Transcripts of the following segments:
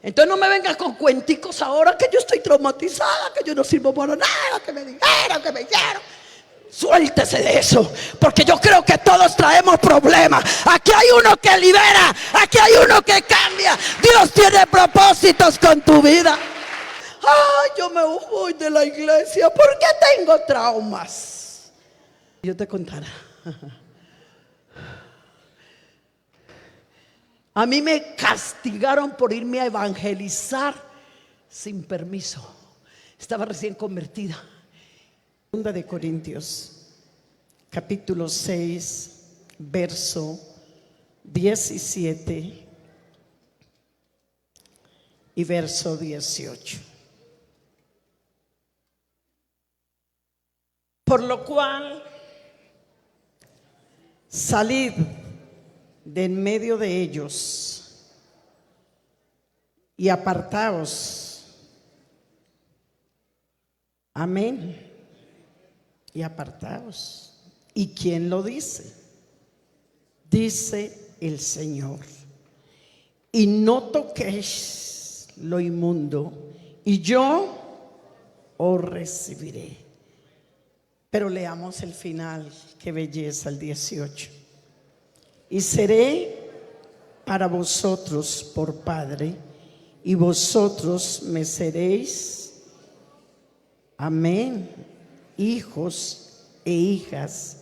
Entonces no me vengas con cuenticos ahora que yo estoy traumatizada, que yo no sirvo para nada, que me dijeron, que me hicieron. Suéltese de eso, porque yo creo que todos traemos problemas. Aquí hay uno que libera, aquí hay uno que cambia. Dios tiene propósitos con tu vida. Ay, yo me voy de la iglesia porque tengo traumas. Yo te contaré. A mí me castigaron por irme a evangelizar sin permiso. Estaba recién convertida. Segunda de Corintios, capítulo 6, verso 17 y verso 18. Por lo cual, salid de en medio de ellos y apartaos. Amén. Y apartaos. ¿Y quién lo dice? Dice el Señor. Y no toquéis lo inmundo, y yo os recibiré. Pero leamos el final, qué belleza, el 18. Y seré para vosotros por Padre, y vosotros me seréis, amén, hijos e hijas.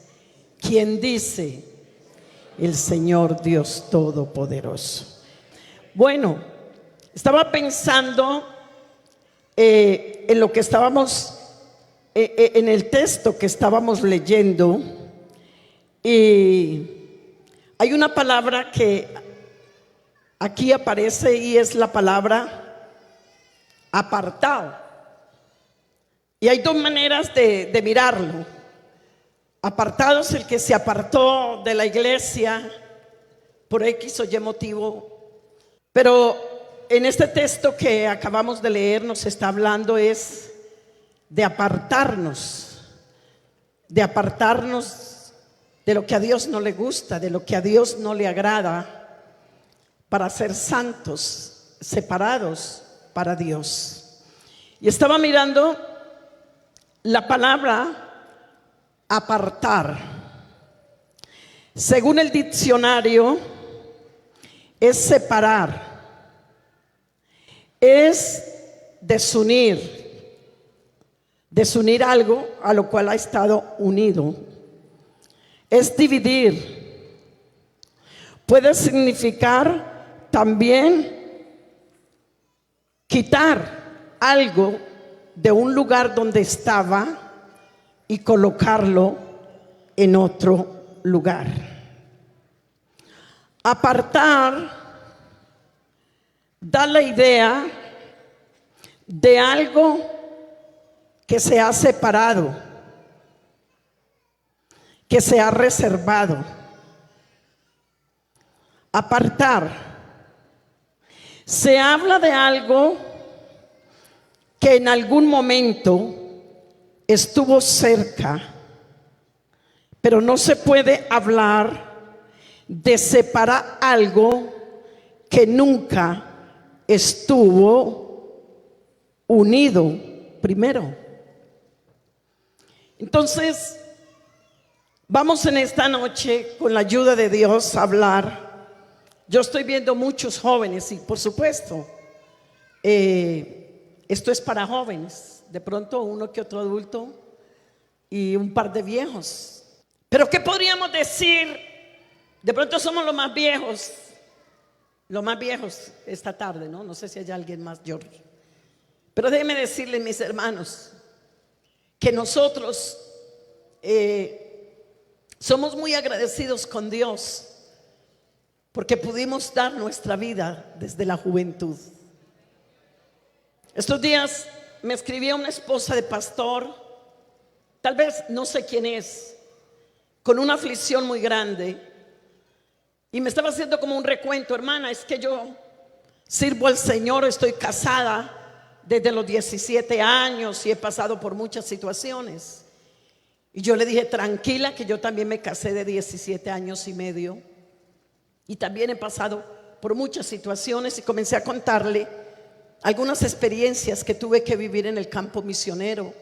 ¿Quién dice? El Señor Dios Todopoderoso. Bueno, estaba pensando en lo que estábamos, en el texto que estábamos leyendo, y hay una palabra que aquí aparece y es la palabra apartado. Y hay dos maneras de mirarlo. Apartado es el que se apartó de la iglesia por X o Y motivo. Pero en este texto que acabamos de leer nos está hablando es de apartarnos de lo que a Dios no le gusta, de lo que a Dios no le agrada, para ser santos, separados para Dios. Y estaba mirando la palabra apartar. Según el diccionario, es separar, es desunir algo a lo cual ha estado unido, es dividir. Puede significar también quitar algo de un lugar donde estaba y colocarlo en otro lugar. Apartar da la idea de algo que se ha separado, que se ha reservado. Apartar se habla de algo que en algún momento estuvo cerca, pero no se puede hablar de separar algo que nunca estuvo unido primero. Entonces, vamos en esta noche, con la ayuda de Dios, a hablar. Yo estoy viendo muchos jóvenes y por supuesto, esto es para jóvenes. De pronto uno que otro adulto y un par de viejos. Pero ¿qué podríamos decir? De pronto somos los más viejos esta tarde, ¿no? No sé si hay alguien más, George. Pero déjenme decirles, mis hermanos, que nosotros somos muy agradecidos con Dios porque pudimos dar nuestra vida desde la juventud. Estos días me escribía una esposa de pastor, tal vez no sé quién es, con una aflicción muy grande, y me estaba haciendo como un recuento. Hermana, es que yo sirvo al Señor, estoy casada desde los 17 años y he pasado por muchas situaciones. Y yo le dije, tranquila, que yo también me casé de 17 años y medio y también he pasado por muchas situaciones, y comencé a contarle algunas experiencias que tuve que vivir en el campo misionero.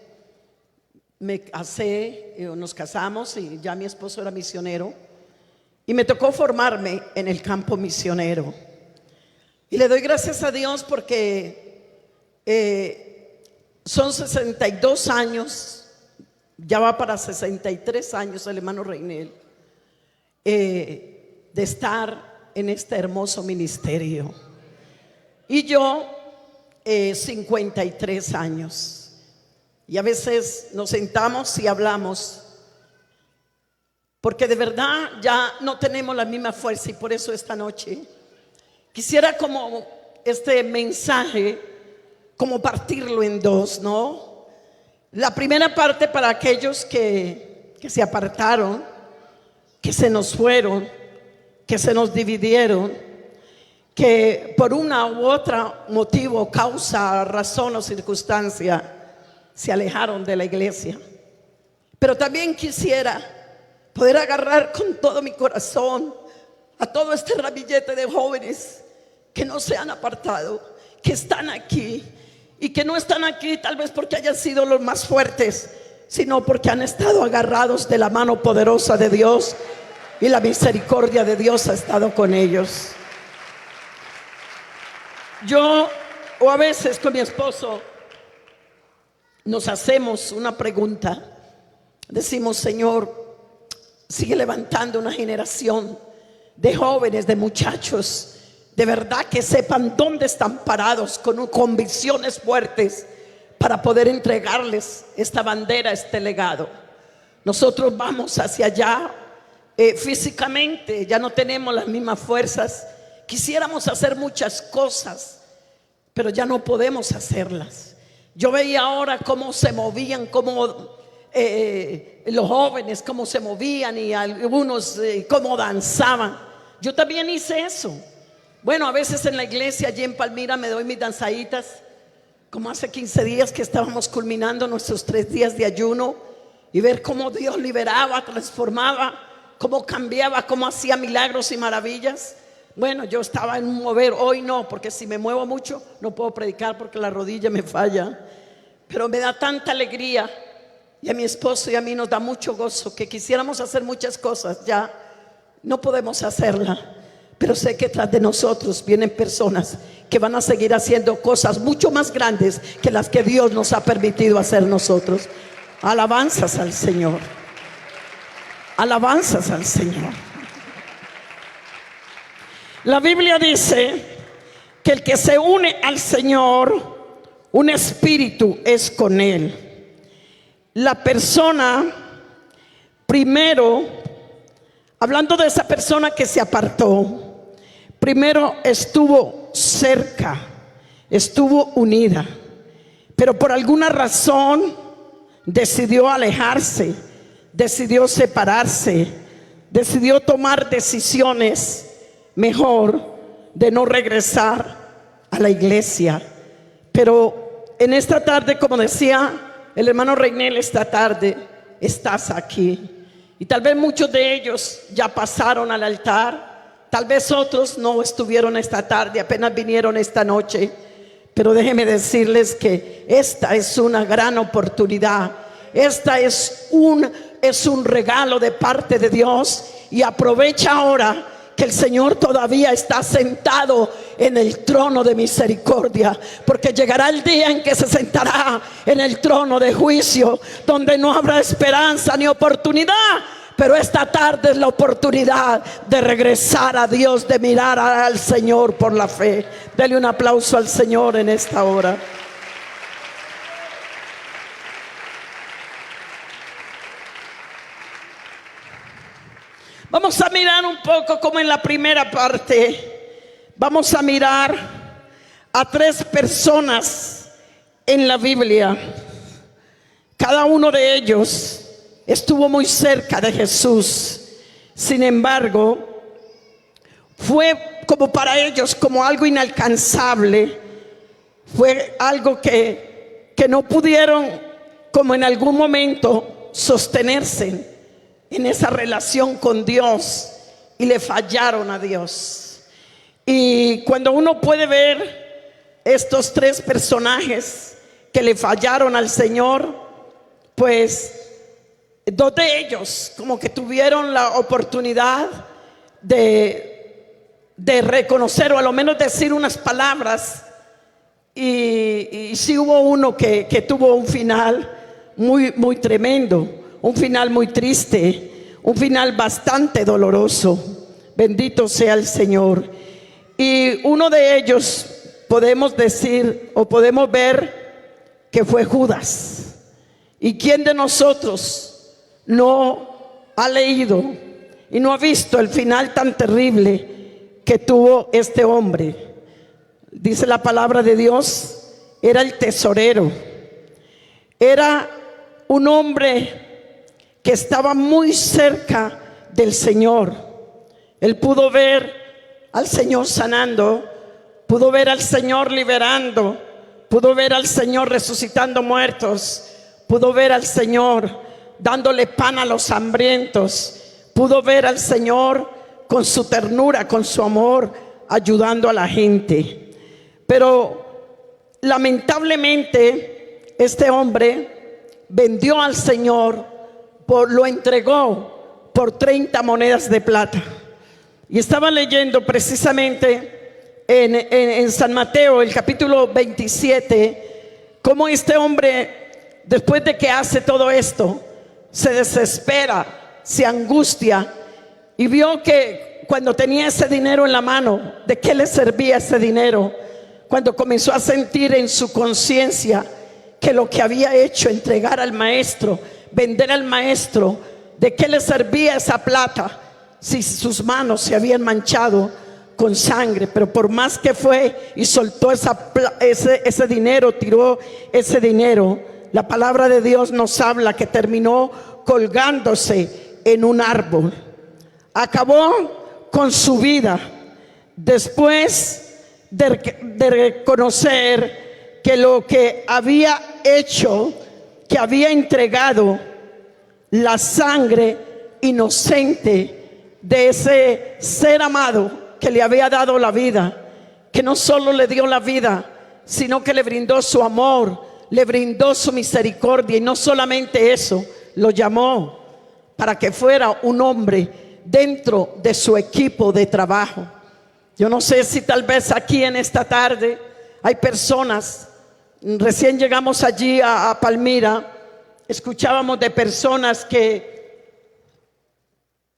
Me casé, nos casamos y ya mi esposo era misionero y me tocó formarme en el campo misionero. Y le doy gracias a Dios porque son 62 años, ya va para 63 años el hermano Reinel, de estar en este hermoso ministerio. Y yo 53 años. Y a veces nos sentamos y hablamos porque de verdad ya no tenemos la misma fuerza. Y por eso esta noche quisiera como este mensaje, como partirlo en dos, ¿no? La primera parte para aquellos que se apartaron, que se nos fueron, que se nos dividieron, que por una u otra motivo, causa, razón o circunstancia se alejaron de la iglesia. Pero también quisiera poder agarrar con todo mi corazón a todo este ramillete de jóvenes que no se han apartado, que están aquí y que no están aquí tal vez porque hayan sido los más fuertes, sino porque han estado agarrados de la mano poderosa de Dios y la misericordia de Dios ha estado con ellos. Yo, o a veces con mi esposo, nos hacemos una pregunta. Decimos: Señor, sigue levantando una generación de jóvenes, de muchachos, de verdad que sepan dónde están parados, con convicciones fuertes para poder entregarles esta bandera, este legado. Nosotros vamos hacia allá, físicamente ya no tenemos las mismas fuerzas. Quisiéramos hacer muchas cosas, pero ya no podemos hacerlas. Yo veía ahora cómo se movían, cómo los jóvenes, cómo se movían y algunos cómo danzaban. Yo también hice eso. Bueno, a veces en la iglesia allí en Palmira me doy mis danzaditas, como hace 15 días que estábamos culminando nuestros 3 días de ayuno, y ver cómo Dios liberaba, transformaba, cómo cambiaba, cómo hacía milagros y maravillas. Bueno, yo estaba en un mover. Hoy no, porque si me muevo mucho no puedo predicar porque la rodilla me falla. Pero me da tanta alegría, y a mi esposo y a mí nos da mucho gozo, que quisiéramos hacer muchas cosas, ya no podemos hacerla. Pero sé que tras de nosotros vienen personas que van a seguir haciendo cosas mucho más grandes que las que Dios nos ha permitido hacer nosotros. Alabanzas al Señor. Alabanzas al Señor. La Biblia dice que el que se une al Señor, un espíritu es con Él. La persona, primero, hablando de esa persona que se apartó, primero estuvo cerca, estuvo unida, pero por alguna razón decidió alejarse, decidió separarse, decidió tomar decisiones mejor de no regresar a la iglesia. Pero en esta tarde, como decía el hermano Reinel, esta tarde estás aquí, y tal vez muchos de ellos ya pasaron al altar, tal vez otros no estuvieron esta tarde, apenas vinieron esta noche. Pero déjenme decirles que esta es una gran oportunidad. Esta es un regalo de parte de Dios, y aprovecha ahora que el Señor todavía está sentado en el trono de misericordia, porque llegará el día en que se sentará en el trono de juicio, donde no habrá esperanza ni oportunidad. Pero esta tarde es la oportunidad de regresar a Dios, de mirar al Señor por la fe. Dele un aplauso al Señor en esta hora. Vamos a mirar un poco como en la primera parte. Vamos a mirar a 3 personas en la Biblia. Cada uno de ellos estuvo muy cerca de Jesús. Sin embargo, fue como para ellos como algo inalcanzable. Fue algo que no pudieron, como en algún momento, sostenerse en esa relación con Dios, y le fallaron a Dios. Y cuando uno puede ver estos tres personajes que le fallaron al Señor, pues dos de ellos como que tuvieron la oportunidad de reconocer, o a lo menos decir unas palabras, y sí hubo uno que tuvo un final muy tremendo, un final muy triste, un final bastante doloroso. Bendito sea el Señor. Y uno de ellos podemos decir o podemos ver que fue Judas. ¿Y quién de nosotros no ha leído y no ha visto el final tan terrible que tuvo este hombre? Dice la palabra de Dios, era el tesorero, era un hombre que estaba muy cerca del Señor. Él pudo ver al Señor sanando, pudo ver al Señor liberando, pudo ver al Señor resucitando muertos, pudo ver al Señor dándole pan a los hambrientos, pudo ver al Señor con su ternura, con su amor, ayudando a la gente. Pero lamentablemente este hombre vendió al Señor, lo entregó por 30 monedas de plata. Y estaba leyendo precisamente en San Mateo, el capítulo 27, cómo este hombre, después de que hace todo esto, se desespera, se angustia, y vio que cuando tenía ese dinero en la mano, ¿de qué le servía ese dinero? Cuando comenzó a sentir en su conciencia que lo que había hecho, entregar al maestro, vender al maestro, ¿de qué le servía esa plata si sus manos se habían manchado con sangre? Pero por más que fue y soltó ese dinero, tiró ese dinero, la palabra de Dios nos habla que terminó colgándose en un árbol. Acabó con su vida después de reconocer que lo que había hecho, que había entregado la sangre inocente de ese ser amado que le había dado la vida, que no solo le dio la vida, sino que le brindó su amor, le brindó su misericordia, y no solamente eso, lo llamó para que fuera un hombre dentro de su equipo de trabajo. Yo no sé si tal vez aquí en esta tarde hay personas, recién llegamos allí a Palmira, escuchábamos de personas que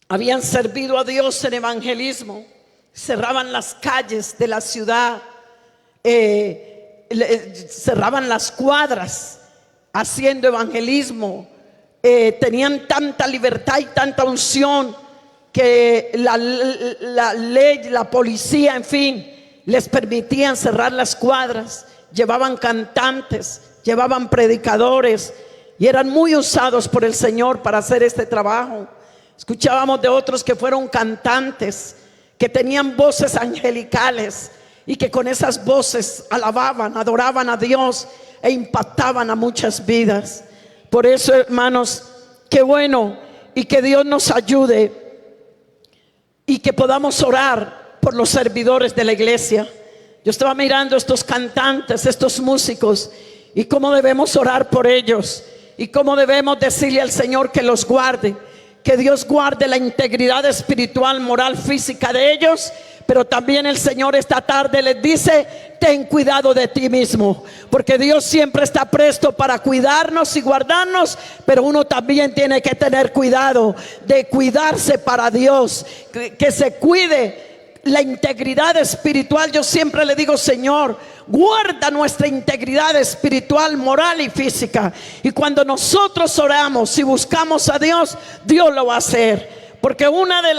habían servido a Dios en evangelismo, cerraban las calles de la ciudad, cerraban las cuadras haciendo evangelismo, tenían tanta libertad y tanta unción que la ley, la policía, en fin, les permitían cerrar las cuadras. Llevaban cantantes, llevaban predicadores, y eran muy usados por el Señor para hacer este trabajo. Escuchábamos de otros que fueron cantantes, que tenían voces angelicales, y que con esas voces alababan, adoraban a Dios e impactaban a muchas vidas. Por eso, hermanos, qué bueno, y que Dios nos ayude y que podamos orar por los servidores de la iglesia. Yo estaba mirando estos cantantes, estos músicos, y cómo debemos orar por ellos, y cómo debemos decirle al Señor que los guarde, que Dios guarde la integridad espiritual, moral, física de ellos. Pero también el Señor esta tarde les dice: ten cuidado de ti mismo, porque Dios siempre está presto para cuidarnos y guardarnos, pero uno también tiene que tener cuidado de cuidarse para Dios, que se cuide la integridad espiritual. Yo siempre le digo: Señor, guarda nuestra integridad espiritual, moral y física. Y cuando nosotros oramos y buscamos a Dios, Dios lo va a hacer, porque una de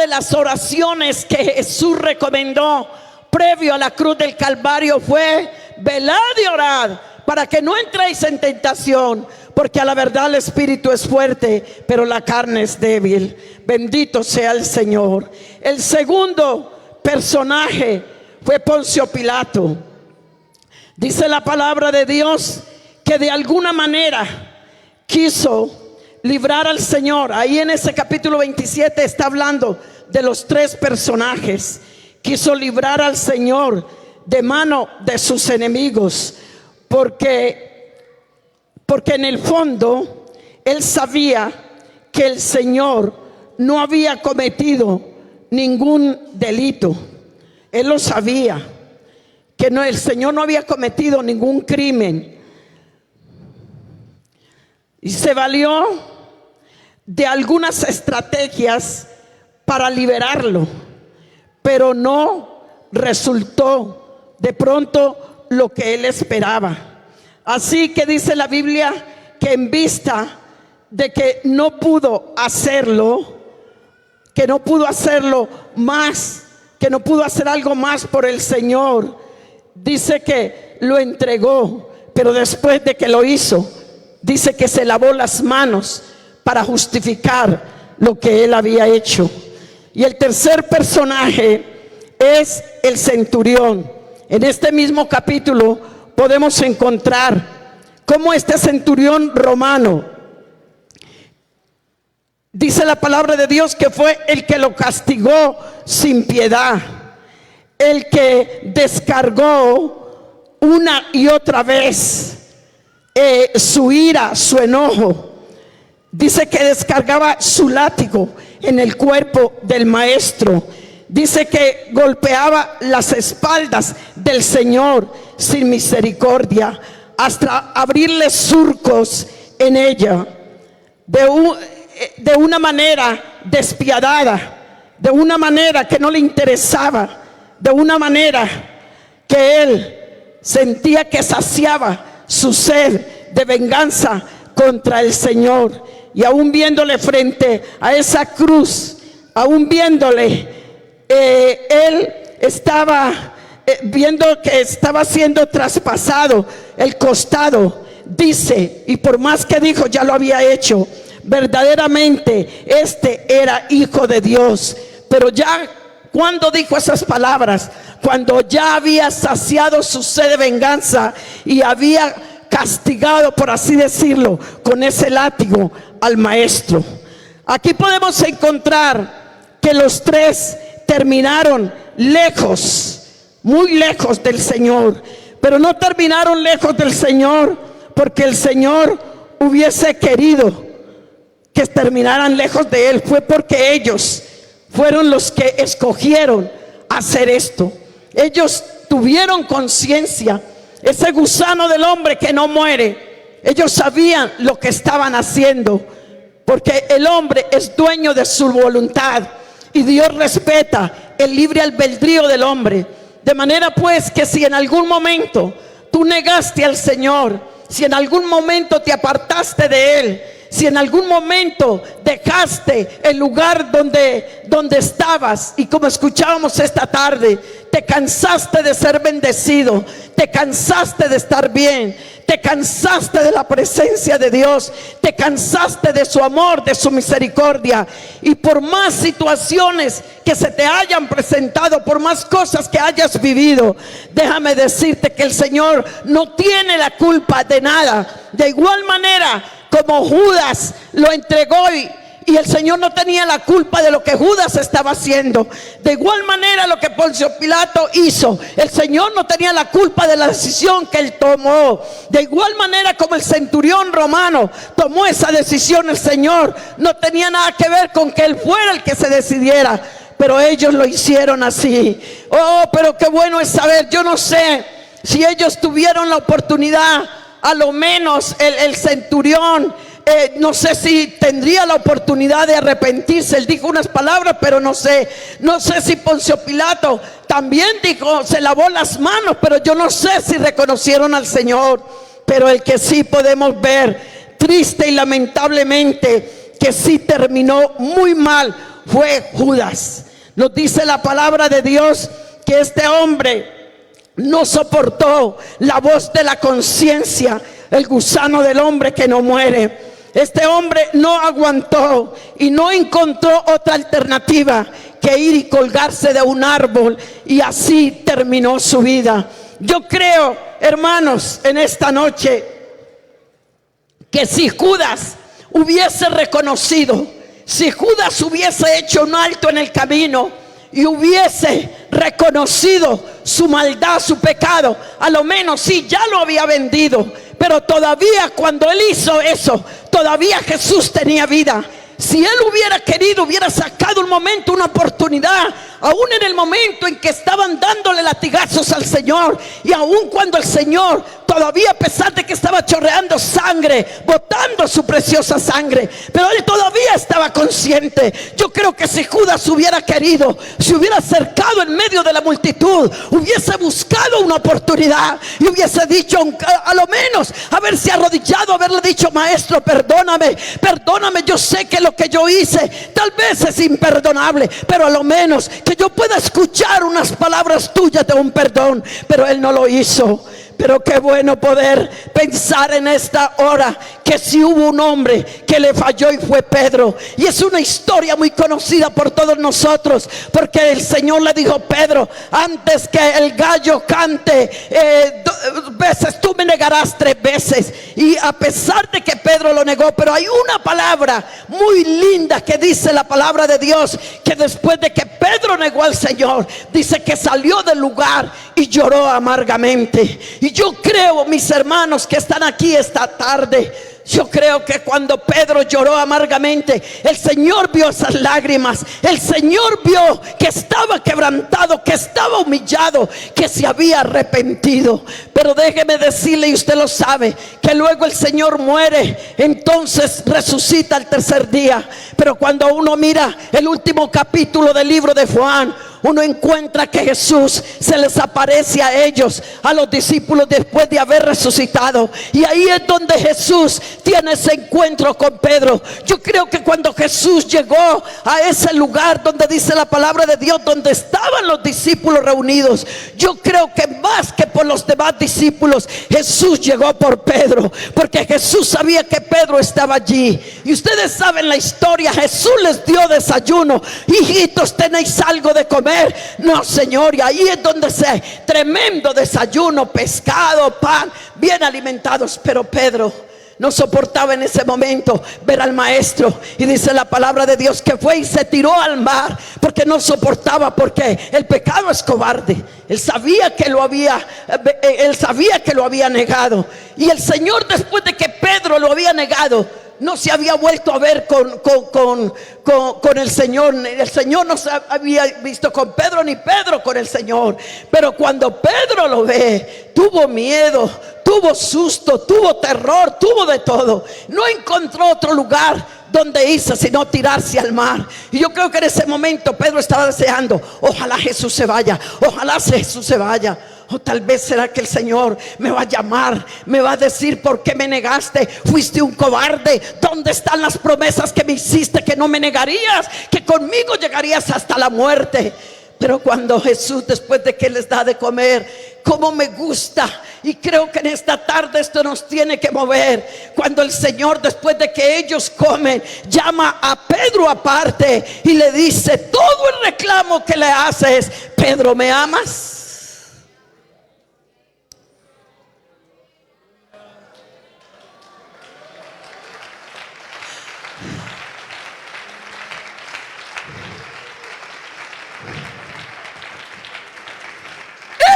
las oraciones que Jesús recomendó previo a la cruz del Calvario fue: velad y orad para que no entréis en tentación, porque a la verdad el espíritu es fuerte, pero la carne es débil. Bendito sea el Señor. El segundo personaje fue Poncio Pilato. Dice la palabra de Dios que de alguna manera quiso librar al Señor. Ahí en ese capítulo 27 está hablando de los tres personajes. Quiso librar al Señor de mano de sus enemigos, porque en el fondo él sabía que el Señor no había cometido ningún delito. Él lo sabía, que no, el Señor no había cometido ningún crimen. Y se valió de algunas estrategias para liberarlo, pero no resultó de pronto lo que él esperaba. Así que dice la Biblia que en vista de que no pudo hacerlo, más, que no pudo hacer algo más por el Señor, dice que lo entregó, pero después de que lo hizo, dice que se lavó las manos para justificar lo que él había hecho. Y el tercer personaje es el centurión. En este mismo capítulo podemos encontrar cómo este centurión romano, dice la palabra de Dios, que fue el que lo castigó sin piedad, el que descargó una y otra vez su ira, su enojo. Dice que descargaba su látigo en el cuerpo del maestro. Dice que golpeaba las espaldas del Señor sin misericordia, hasta abrirle surcos en ella, de una manera despiadada, de una manera que no le interesaba, de una manera que él sentía que saciaba su sed de venganza contra el Señor. Y aún viéndole frente a esa cruz, aún viéndole, él estaba viendo que estaba siendo traspasado el costado. Dice, y por más que dijo, ya lo había hecho, verdaderamente este era hijo de Dios. Pero ya cuando dijo esas palabras, cuando ya había saciado su sed de venganza y había castigado, por así decirlo, con ese látigo al maestro. Aquí podemos encontrar que los tres terminaron lejos, muy lejos del Señor, pero no terminaron lejos del Señor porque el Señor hubiese querido que terminaran lejos de Él. Fue porque ellos fueron los que escogieron hacer esto. Ellos tuvieron conciencia. Ese gusano del hombre que no muere, ellos sabían lo que estaban haciendo, porque el hombre es dueño de su voluntad y Dios respeta el libre albedrío del hombre. De manera pues que si en algún momento tú negaste al Señor, si en algún momento te apartaste de Él, si en algún momento dejaste el lugar donde estabas, y como escuchábamos esta tarde, te cansaste de ser bendecido, te cansaste de estar bien, te cansaste de la presencia de Dios, te cansaste de su amor, de su misericordia, y por más situaciones que se te hayan presentado, por más cosas que hayas vivido, déjame decirte que el Señor no tiene la culpa de nada. De igual manera como Judas lo entregó y el Señor no tenía la culpa de lo que Judas estaba haciendo. De igual manera lo que Poncio Pilato hizo, el Señor no tenía la culpa de la decisión que él tomó. De igual manera como el centurión romano tomó esa decisión, el Señor no tenía nada que ver con que él fuera el que se decidiera, pero ellos lo hicieron así. Oh, pero qué bueno es saber. Yo no sé si ellos tuvieron la oportunidad, a lo menos el centurión, no sé si tendría la oportunidad de arrepentirse. Él dijo unas palabras, pero no sé si Poncio Pilato también dijo, se lavó las manos, pero yo no sé si reconocieron al Señor. Pero el que sí podemos ver, triste y lamentablemente, que sí terminó muy mal, fue Judas. Nos dice la palabra de Dios que este hombre no soportó la voz de la conciencia, el gusano del hombre que no muere. Este hombre no aguantó y no encontró otra alternativa que ir y colgarse de un árbol, y así terminó su vida. Yo creo, hermanos, en esta noche, que si Judas hubiese reconocido, si Judas hubiese hecho un alto en el camino, y hubiese reconocido su maldad, su pecado, a lo menos sí, ya lo había vendido, pero todavía cuando él hizo eso, todavía Jesús tenía vida. Si él hubiera querido, hubiera sacado un momento, una oportunidad, aún en el momento en que estaban dándole latigazos al Señor, y aún cuando el Señor, todavía a pesar de que estaba chorreando sangre, botando su preciosa sangre, pero él todavía estaba consciente. Yo creo que si Judas hubiera querido, se hubiera acercado en medio de la multitud, hubiese buscado una oportunidad y hubiese dicho, a lo menos haberse arrodillado, haberle dicho: maestro, perdóname, perdóname, yo sé que lo que yo hice tal vez es imperdonable, pero a lo menos que yo pueda escuchar unas palabras tuyas de un perdón. Pero él no lo hizo. Pero qué bueno poder pensar en esta hora que si hubo un hombre que le falló, y fue Pedro. Y es una historia muy conocida por todos nosotros, porque el Señor le dijo: Pedro, antes que el gallo cante 2 veces, tú me negarás 3 veces. Y a pesar de que Pedro lo negó, pero hay una palabra muy linda que dice la palabra de Dios, que después de que Pedro negó al Señor, dice que salió del lugar y lloró amargamente. Y yo creo, mis hermanos que están aquí esta tarde, yo creo que cuando Pedro lloró amargamente, el Señor vio esas lágrimas. El Señor vio que estaba quebrantado, que estaba humillado, que se había arrepentido. Pero déjeme decirle, y usted lo sabe, que luego el Señor muere, entonces resucita al tercer día. Pero cuando uno mira el último capítulo del libro de Juan, uno encuentra que Jesús se les aparece a ellos, a los discípulos, después de haber resucitado. Y ahí es donde Jesús tiene ese encuentro con Pedro. Yo creo que cuando Jesús llegó a ese lugar donde dice la palabra de Dios, donde estaban los discípulos reunidos, yo creo que más que por los demás discípulos, Jesús llegó por Pedro, porque Jesús sabía que Pedro estaba allí. Y ustedes saben la historia. Jesús les dio desayuno: hijitos, ¿tenéis algo de comer? No, Señor. Y ahí es donde tremendo desayuno, pescado, pan, bien alimentados. Pero Pedro no soportaba en ese momento ver al maestro, y dice la palabra de Dios que fue y se tiró al mar, porque no soportaba, porque el pecado es cobarde. Él sabía que lo había negado. Y el Señor, después de que Pedro lo había negado, no se había vuelto a ver con el Señor. El Señor no se había visto con Pedro, ni Pedro con el Señor. Pero cuando Pedro lo ve, tuvo miedo, tuvo susto, tuvo terror, tuvo de todo. No encontró otro lugar donde irse sino tirarse al mar. Y yo creo que en ese momento Pedro estaba deseando: ojalá Jesús se vaya, ojalá Jesús se vaya. O tal vez será que el Señor me va a llamar, me va a decir: ¿por qué me negaste? Fuiste un cobarde. ¿Dónde están las promesas que me hiciste, que no me negarías, que conmigo llegarías hasta la muerte? Pero cuando Jesús, después de que les da de comer, como me gusta, y creo que en esta tarde esto nos tiene que mover, cuando el Señor, después de que ellos comen, llama a Pedro aparte y le dice: todo el reclamo que le haces, Pedro, ¿me amas?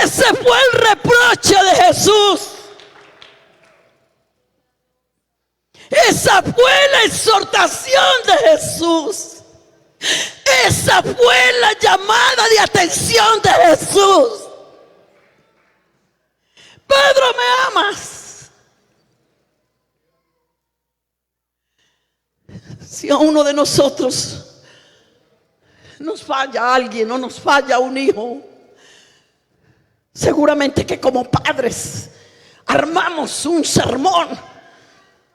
Ese fue el reproche de Jesús. Esa fue la exhortación de Jesús. Esa fue la llamada de atención de Jesús. Pedro, ¿me amas? Si a uno de nosotros nos falla alguien, o nos falla un hijo, seguramente que como padres armamos un sermón.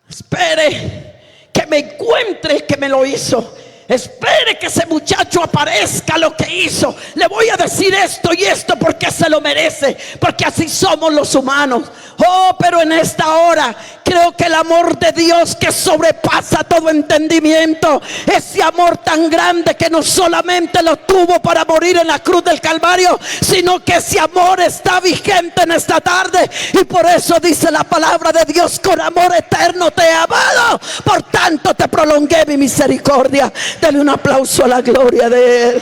Espere que me encuentre el que me lo hizo. Espere que ese muchacho aparezca lo que hizo. Le voy a decir esto y esto porque se lo merece, porque así somos los humanos. Oh, pero en esta hora creo que el amor de Dios, que sobrepasa todo entendimiento, ese amor tan grande que no solamente lo tuvo para morir en la cruz del Calvario, sino que ese amor está vigente en esta tarde. Y por eso dice la palabra de Dios: con amor eterno te he amado, por tanto te prolongué mi misericordia. Dale un aplauso a la gloria de Él.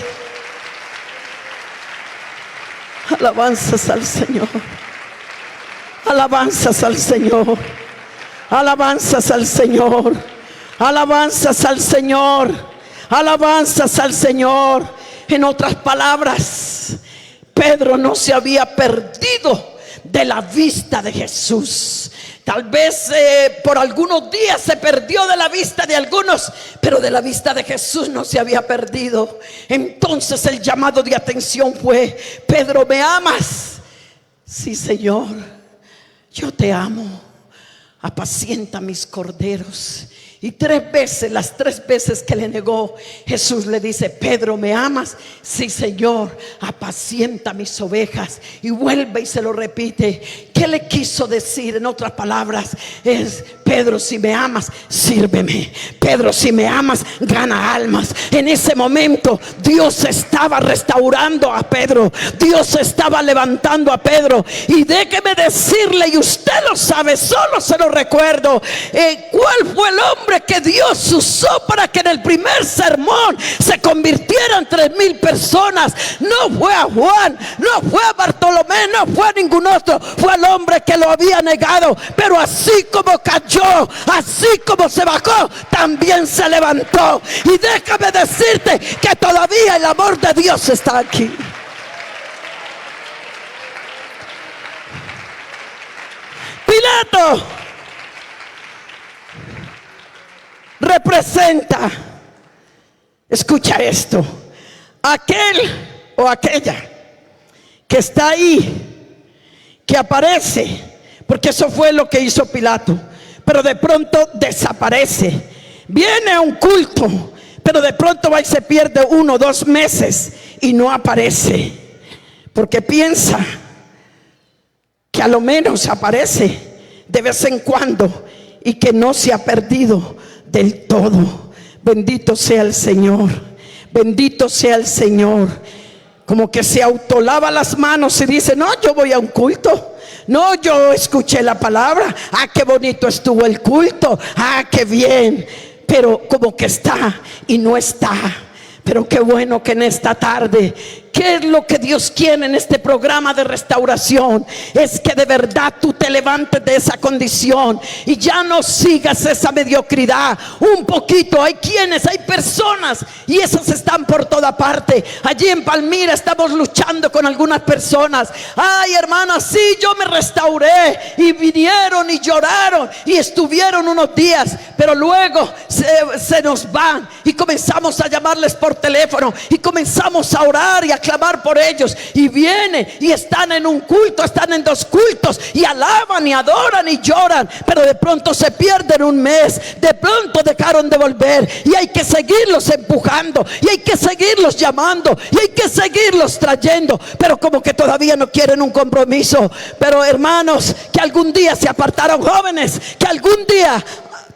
Alabanzas al Señor. Alabanzas al Señor. Alabanzas al Señor. Alabanzas al Señor. Alabanzas al Señor. En otras palabras, Pedro no se había perdido de la vista de Jesús. Tal vez por algunos días se perdió de la vista de algunos, pero de la vista de Jesús no se había perdido. Entonces el llamado de atención fue: Pedro, ¿me amas? Sí, Señor, yo te amo. Apacienta mis corderos. Y 3 veces, las 3 veces que le negó, Jesús le dice: Pedro, ¿me amas? Sí, Señor, apacienta mis ovejas. Y vuelve y se lo repite. ¿Qué le quiso decir? En otras palabras, es: Pedro, si me amas, sírveme. Pedro, si me amas, gana almas. En ese momento Dios estaba restaurando a Pedro. Dios estaba levantando a Pedro. Y déjeme decirle, y usted lo sabe, solo se lo recuerdo, ¿cuál fue el hombre que Dios usó para que en el primer sermón se convirtieran 3,000 personas? No fue a Juan, no fue a Bartolomé, no fue a ningún otro. Fue al hombre que lo había negado. Pero así como cayó, así como se bajó, también se levantó. Y déjame decirte que todavía el amor de Dios está aquí. Pilato representa, escucha esto, aquel o aquella que está ahí, que aparece, porque eso fue lo que hizo Pilato, pero de pronto desaparece. Viene a un culto, pero de pronto va y se pierde 1 o 2 meses y no aparece, porque piensa que a lo menos aparece de vez en cuando y que no se ha perdido del todo. Bendito sea el Señor. Bendito sea el Señor. Como que se autolava las manos y dice: no, yo voy a un culto. No, yo escuché la palabra. Ah, qué bonito estuvo el culto. Ah, qué bien. Pero como que está y no está. Pero qué bueno que en esta tarde, ¿qué es lo que Dios quiere en este programa de restauración? Es que de verdad tú te levantes de esa condición y ya no sigas esa mediocridad. Un poquito, hay personas, y esas están por toda parte. Allí en Palmira estamos luchando con algunas personas. Ay, hermanas, sí, yo me restauré, y vinieron y lloraron y estuvieron unos días, pero luego se nos van y comenzamos a llamarles por teléfono y comenzamos a orar y a clamar por ellos, y vienen y están en un culto, están en 2 cultos y alaban y adoran y lloran, pero de pronto se pierden 1 mes, de pronto dejaron de volver, y hay que seguirlos empujando, y hay que seguirlos llamando, y hay que seguirlos trayendo, pero como que todavía no quieren un compromiso. Pero hermanos, que algún día se apartaron, jóvenes que algún día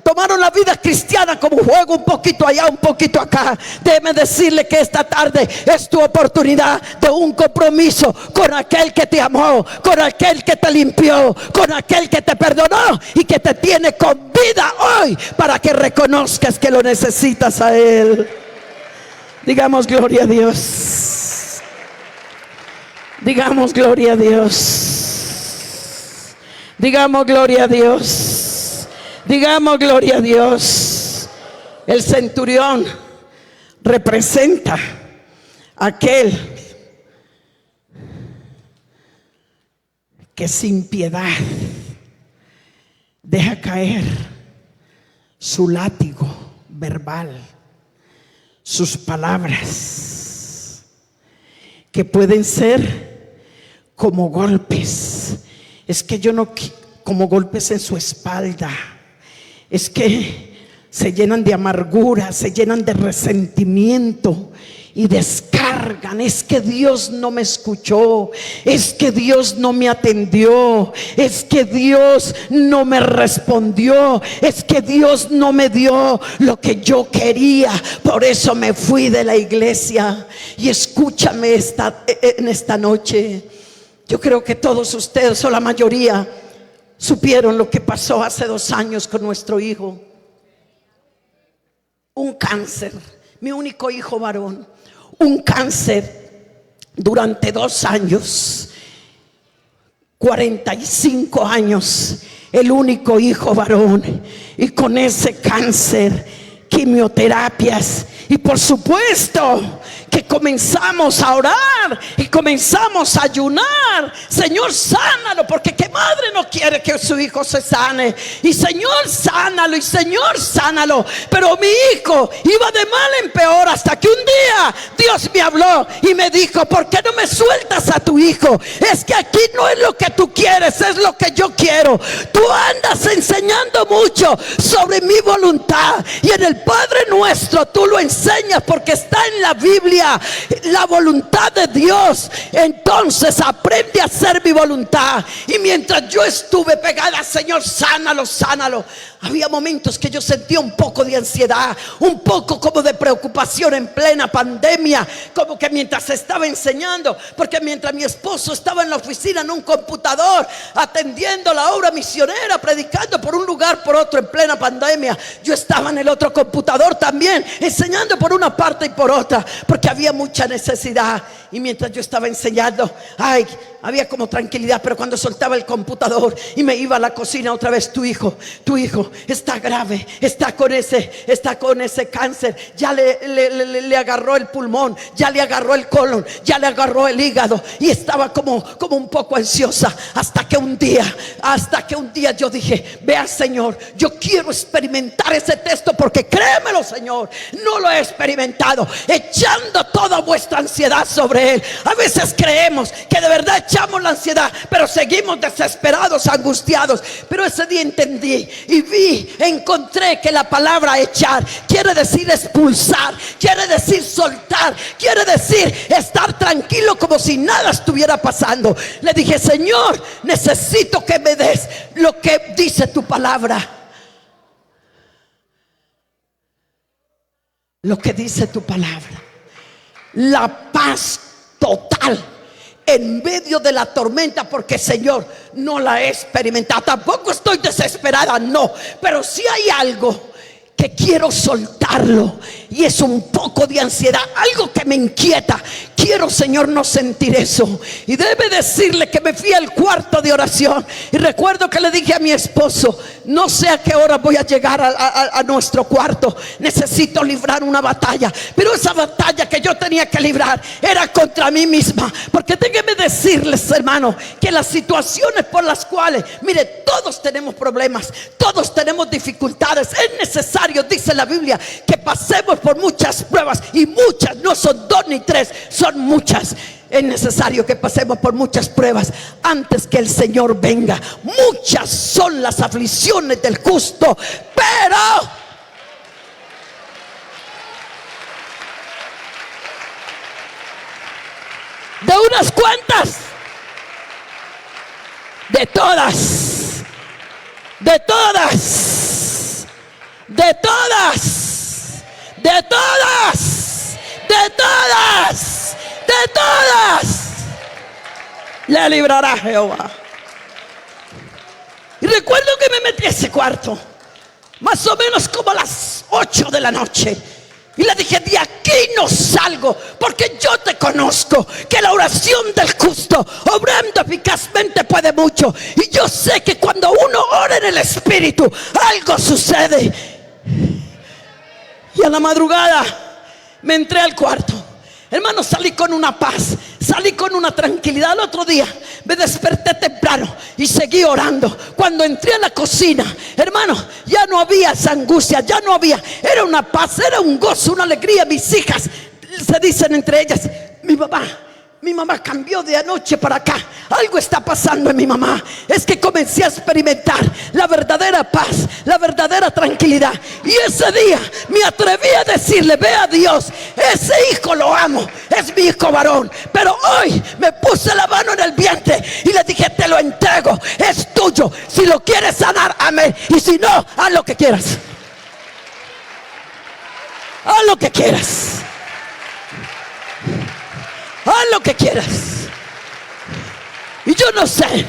tomaron la vida cristiana como juego, un poquito allá, un poquito acá, déjeme decirle que esta tarde es tu oportunidad de un compromiso con aquel que te amó, con aquel que te limpió, con aquel que te perdonó y que te tiene con vida hoy, para que reconozcas que lo necesitas a Él. Digamos gloria a Dios. Digamos gloria a Dios. Digamos gloria a Dios. Digamos gloria a Dios. El centurión representa aquel que sin piedad deja caer su látigo verbal, sus palabras, que pueden ser como golpes. Es que yo no, como golpes en su espalda. Es que se llenan de amargura, se llenan de resentimiento y descargan: es que Dios no me escuchó, es que Dios no me atendió, es que Dios no me respondió, es que Dios no me dio lo que yo quería, por eso me fui de la iglesia. Y escúchame en esta noche, yo creo que todos ustedes, o la mayoría, supieron lo que pasó hace 2 años con nuestro hijo. Un cáncer, mi único hijo varón, un cáncer durante 2 años, 45 años, el único hijo varón, y con ese cáncer, quimioterapias, y por supuesto que comenzamos a orar y comenzamos a ayunar. Señor, sánalo, porque qué madre no quiere que su hijo se sane. Y Señor, sánalo, y Señor, sánalo. Pero mi hijo iba de mal en peor, hasta que un día Dios me habló y me dijo: ¿por qué no me sueltas a tu hijo? Es que aquí no es lo que tú quieres, es lo que yo quiero. Tú andas enseñando mucho sobre mi voluntad, y en el Padre Nuestro tú lo enseñas, porque está en la Biblia la voluntad de Dios. Entonces aprende a hacer mi voluntad. Y mientras yo estuve pegada: Señor, sánalo, sánalo, había momentos que yo sentía un poco de ansiedad, un poco como de preocupación en plena pandemia, como que mientras estaba enseñando, porque mientras mi esposo estaba en la oficina en un computador atendiendo la obra misionera, predicando por un lugar por otro en plena pandemia, yo estaba en el otro computador también enseñando por una parte y por otra, porque había mucha necesidad. Y mientras yo estaba enseñando, había como tranquilidad. Pero cuando soltaba el computador y me iba a la cocina otra vez: tu hijo está grave, está con ese cáncer, ya le agarró el pulmón, ya le agarró el colon, ya le agarró el hígado. Y estaba como un poco ansiosa, hasta que un día yo dije: vea, Señor, yo quiero experimentar ese texto, porque créemelo, Señor, no lo he experimentado, echando toda vuestra ansiedad sobre Él. A veces creemos que de verdad echamos la ansiedad, pero seguimos desesperados, angustiados. Pero ese día entendí y encontré que la palabra echar quiere decir expulsar, quiere decir soltar, quiere decir estar tranquilo, como si nada estuviera pasando. Le dije: Señor, necesito que me des lo que dice tu palabra, lo que dice tu palabra, la paz total en medio de la tormenta. Porque, Señor, no la he experimentado. Tampoco estoy desesperada, no, pero sí hay algo que quiero soltarlo, y es un poco de ansiedad, algo que me inquieta. Quiero, Señor, no sentir eso. Y debe decirle que me fui al cuarto de oración, y recuerdo que le dije a mi esposo: no sé a qué hora voy a llegar a nuestro cuarto, necesito librar una batalla. Pero esa batalla que yo tenía que librar era contra mí misma. Porque déjenme decirles, hermano, que las situaciones por las cuales, mire, todos tenemos problemas, todos tenemos dificultades. Es necesario, dice la Biblia, que pasemos por muchas pruebas, y muchas, no son 2 ni 3, son muchas. Es necesario que pasemos por muchas pruebas antes que el Señor venga. Muchas son las aflicciones del justo, pero de unas cuantas, de todas, de todas, de todas, de todas, de todas, de todas, le librará Jehová. Y recuerdo que me metí a ese cuarto más o menos como a las 8 de la noche, y le dije: de aquí no salgo, porque yo te conozco, que la oración del justo, obrando eficazmente, puede mucho. Y yo sé que cuando uno ora en el Espíritu, algo sucede. Y a la madrugada me entré al cuarto. Hermano, salí con una paz, salí con una tranquilidad. El otro día me desperté temprano y seguí orando. Cuando entré a la cocina, hermano, ya no había esa angustia, ya no había, era una paz, era un gozo, una alegría. Mis hijas se dicen entre ellas: mi mamá cambió de anoche para acá. Algo está pasando en mi mamá. Es que comencé a experimentar la verdadera paz, la verdadera tranquilidad. Y ese día me atreví a decirle: ve a Dios, ese hijo lo amo, es mi hijo varón. Pero hoy me puse la mano en el vientre y le dije: te lo entrego, es tuyo. Si lo quieres sanar, amén. Y si no, haz lo que quieras. Haz lo que quieras. Haz lo que quieras. Y yo no sé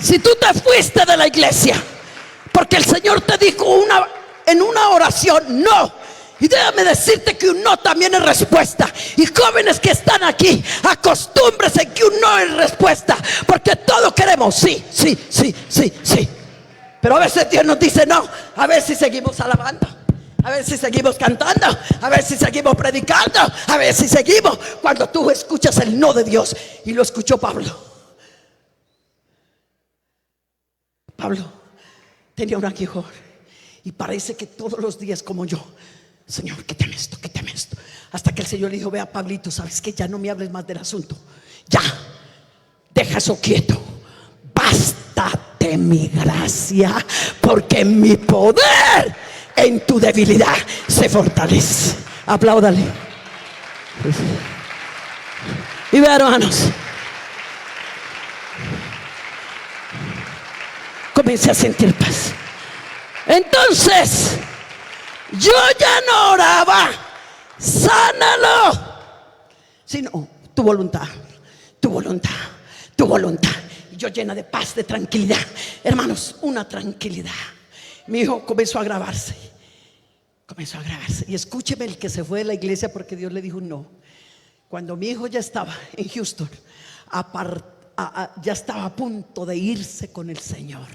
si tú te fuiste de la iglesia porque el Señor te dijo en una oración: no, Y déjame decirte que un no también es respuesta. Y jóvenes que están aquí, acostúmbrese que un no es respuesta, porque todos queremos sí, sí, sí, sí, sí. Pero a veces Dios nos dice no. A ver si seguimos alabando, a ver si seguimos cantando, a ver si seguimos predicando, a ver si seguimos. Cuando tú escuchas el no de Dios, y lo escuchó Pablo. Pablo tenía un aguijón, y parece que todos los días, como yo, Señor, quítame esto, quítame esto. Hasta que el Señor le dijo: vea, Pablito, sabes que ya no me hables más del asunto. Ya, deja eso quieto. Bástate mi gracia, porque mi poder en tu debilidad se fortalece. Apláudale. Y vea, hermanos, comencé a sentir paz. Entonces yo ya no oraba, sánalo, sino tu voluntad, tu voluntad, tu voluntad. Y yo llena de paz, de tranquilidad. Hermanos, una tranquilidad. Mi hijo comenzó a grabarse. Comenzó a grabarse. Y escúcheme, el que se fue de la iglesia porque Dios le dijo no. Cuando mi hijo ya estaba en Houston, ya estaba a punto de irse con el Señor,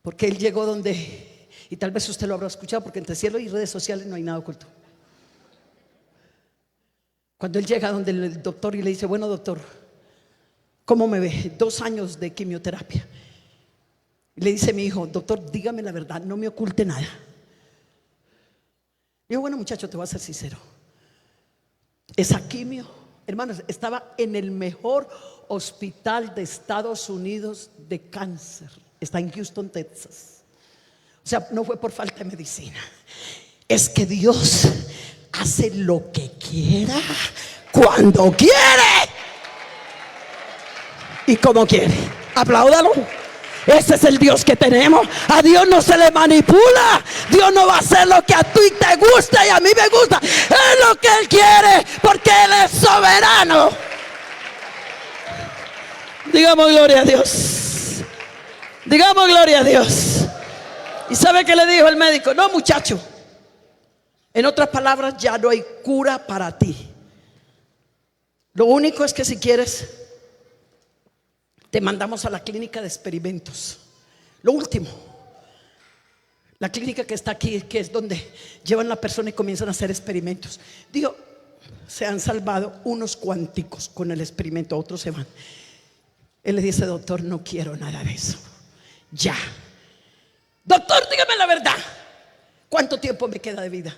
porque él llegó donde... Y tal vez usted lo habrá escuchado, porque entre cielo y redes sociales no hay nada oculto. Cuando él llega donde el doctor y le dice: bueno, doctor, ¿cómo me ve? 2 años de quimioterapia. Y le dice mi hijo: doctor, dígame la verdad, no me oculte nada. Digo: bueno, muchacho, te voy a ser sincero. Esa quimio, hermanos, estaba en el mejor hospital de Estados Unidos de cáncer. Está en Houston, Texas. O sea, no fue por falta de medicina. Es que Dios hace lo que quiera, cuando quiere y como quiere. Apláudalo. Ese es el Dios que tenemos. A Dios no se le manipula. Dios no va a hacer lo que a ti te gusta y a mí me gusta. Es lo que Él quiere, porque Él es soberano. Digamos gloria a Dios. Digamos gloria a Dios. ¿Y sabe qué le dijo el médico? No, muchacho, en otras palabras, ya no hay cura para ti. Lo único es que si quieres, te mandamos a la clínica de experimentos. Lo último, la clínica que está aquí, que es donde llevan a la persona y comienzan a hacer experimentos. Digo, se han salvado unos cuanticos con el experimento, otros se van. Él le dice: doctor, no quiero nada de eso. Ya. Doctor, dígame la verdad, ¿cuánto tiempo me queda de vida?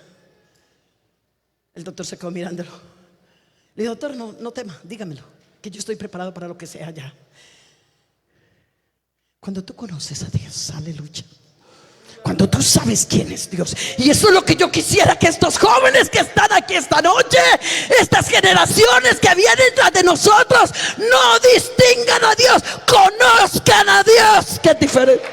El doctor se quedó mirándolo. Le dijo: doctor, no tema, dígamelo, que yo estoy preparado para lo que sea ya. Cuando tú conoces a Dios, aleluya, cuando tú sabes quién es Dios. Y eso es lo que yo quisiera que estos jóvenes que están aquí esta noche, estas generaciones que vienen tras de nosotros, no distingan a Dios, conozcan a Dios, que es diferente.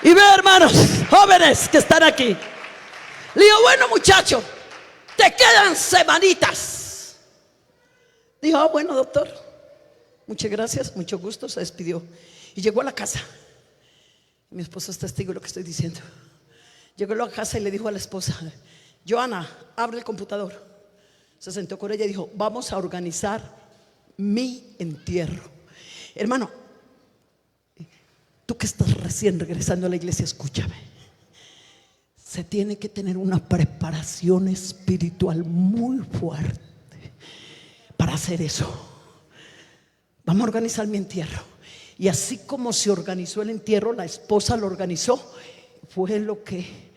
Y ve, hermanos, jóvenes que están aquí. Le digo: bueno, muchacho, te quedan semanitas. Dijo: ah, bueno, doctor, muchas gracias, mucho gusto. Se despidió y llegó a la casa. Mi esposo es testigo de lo que estoy diciendo. Llegó a la casa y le dijo a la esposa: Joana, abre el computador. Se sentó con ella y dijo: vamos a organizar mi entierro. Hermano, tú que estás recién regresando a la iglesia, escúchame. Se tiene que tener una preparación espiritual muy fuerte para hacer eso. Vamos a organizar mi entierro. Y así como se organizó el entierro, la esposa lo organizó. Fue lo que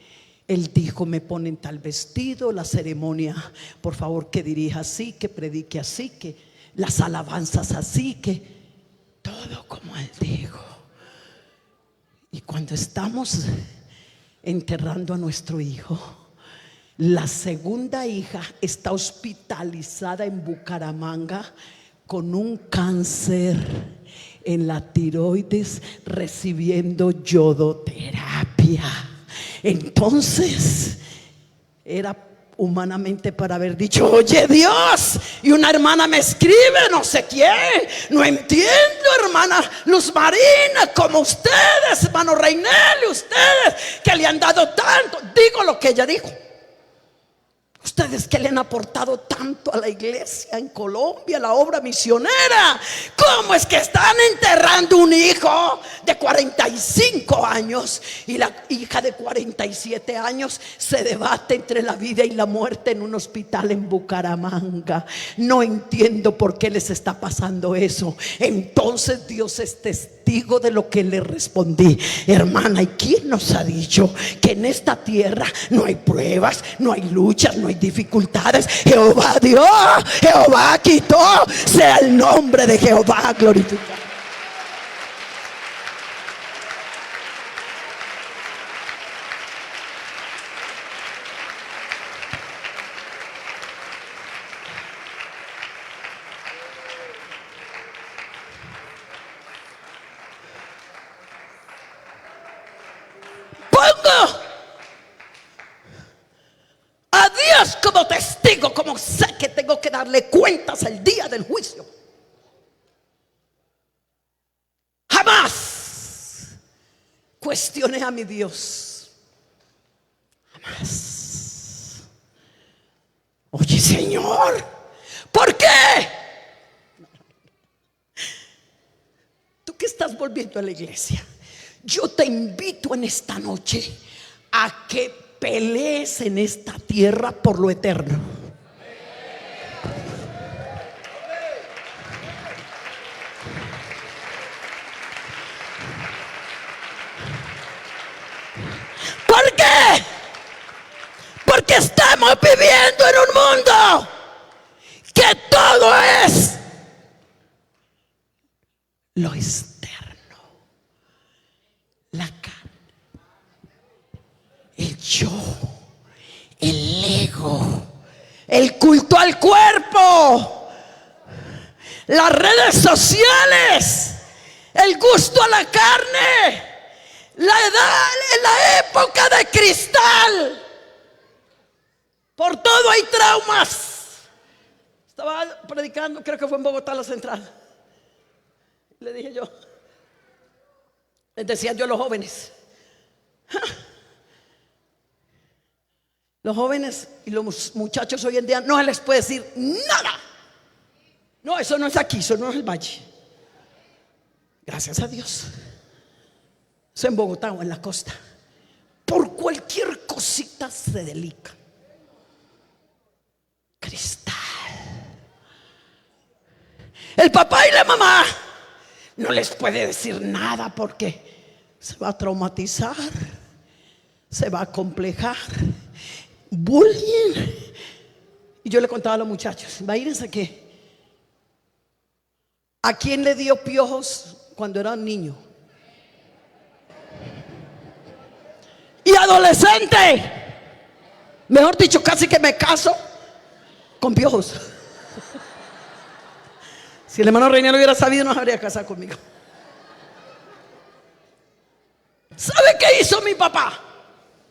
él dijo: me ponen tal vestido, la ceremonia, por favor, que dirija así, que predique así, que las alabanzas así, que todo como él dijo. Y cuando estamos enterrando a nuestro hijo, la segunda hija está hospitalizada en Bucaramanga con un cáncer en la tiroides, recibiendo yodoterapia. Entonces era humanamente para haber dicho: oye Dios, y una hermana me escribe, no sé quién, no entiendo, hermana Luz Marina, como ustedes, hermano Reinelio, ustedes que le han dado tanto. Digo lo que ella dijo. Ustedes que le han aportado tanto a la iglesia en Colombia, la obra misionera, ¿cómo es que están enterrando un hijo de 45 años y la hija de 47 años se debate entre la vida y la muerte en un hospital en Bucaramanga? No entiendo por qué les está pasando eso. Entonces Dios es testigo de lo que le respondí: hermana, ¿y quién nos ha dicho que en esta tierra no hay pruebas, no hay luchas, no hay dificultades? Jehová dio, Jehová quitó, sea el nombre de Jehová glorificado. Pongo a Dios como testigo, como sé que tengo que darle cuentas el día del juicio. Jamás cuestioné a mi Dios. Jamás. Oye, Señor, ¿por qué? Tú que estás volviendo a la iglesia, yo te invito en esta noche a que pelees en esta tierra por lo eterno. ¿Por qué? Porque estamos viviendo en un mundo que todo es lo externo, la carne, el yo, el ego, el culto al cuerpo, las redes sociales, el gusto a la carne, la edad, la época de cristal. Por todo hay traumas. Estaba predicando, creo que fue en Bogotá, la central. Le dije yo, les decía yo a los jóvenes: los jóvenes y los muchachos hoy en día no se les puede decir nada. No, eso no es aquí, eso no es el valle. Gracias a Dios. Eso en Bogotá o en la costa. Por cualquier cosita se delica. Cristal. El papá y la mamá no les puede decir nada porque se va a traumatizar, se va a complejar. Bullying. Y yo le contaba a los muchachos: imagínense que ¿a quién le dio piojos cuando era niño? Y adolescente, mejor dicho, casi que me caso con piojos. Si el hermano Reina lo hubiera sabido, no se habría casado conmigo. ¿Sabe qué hizo mi papá?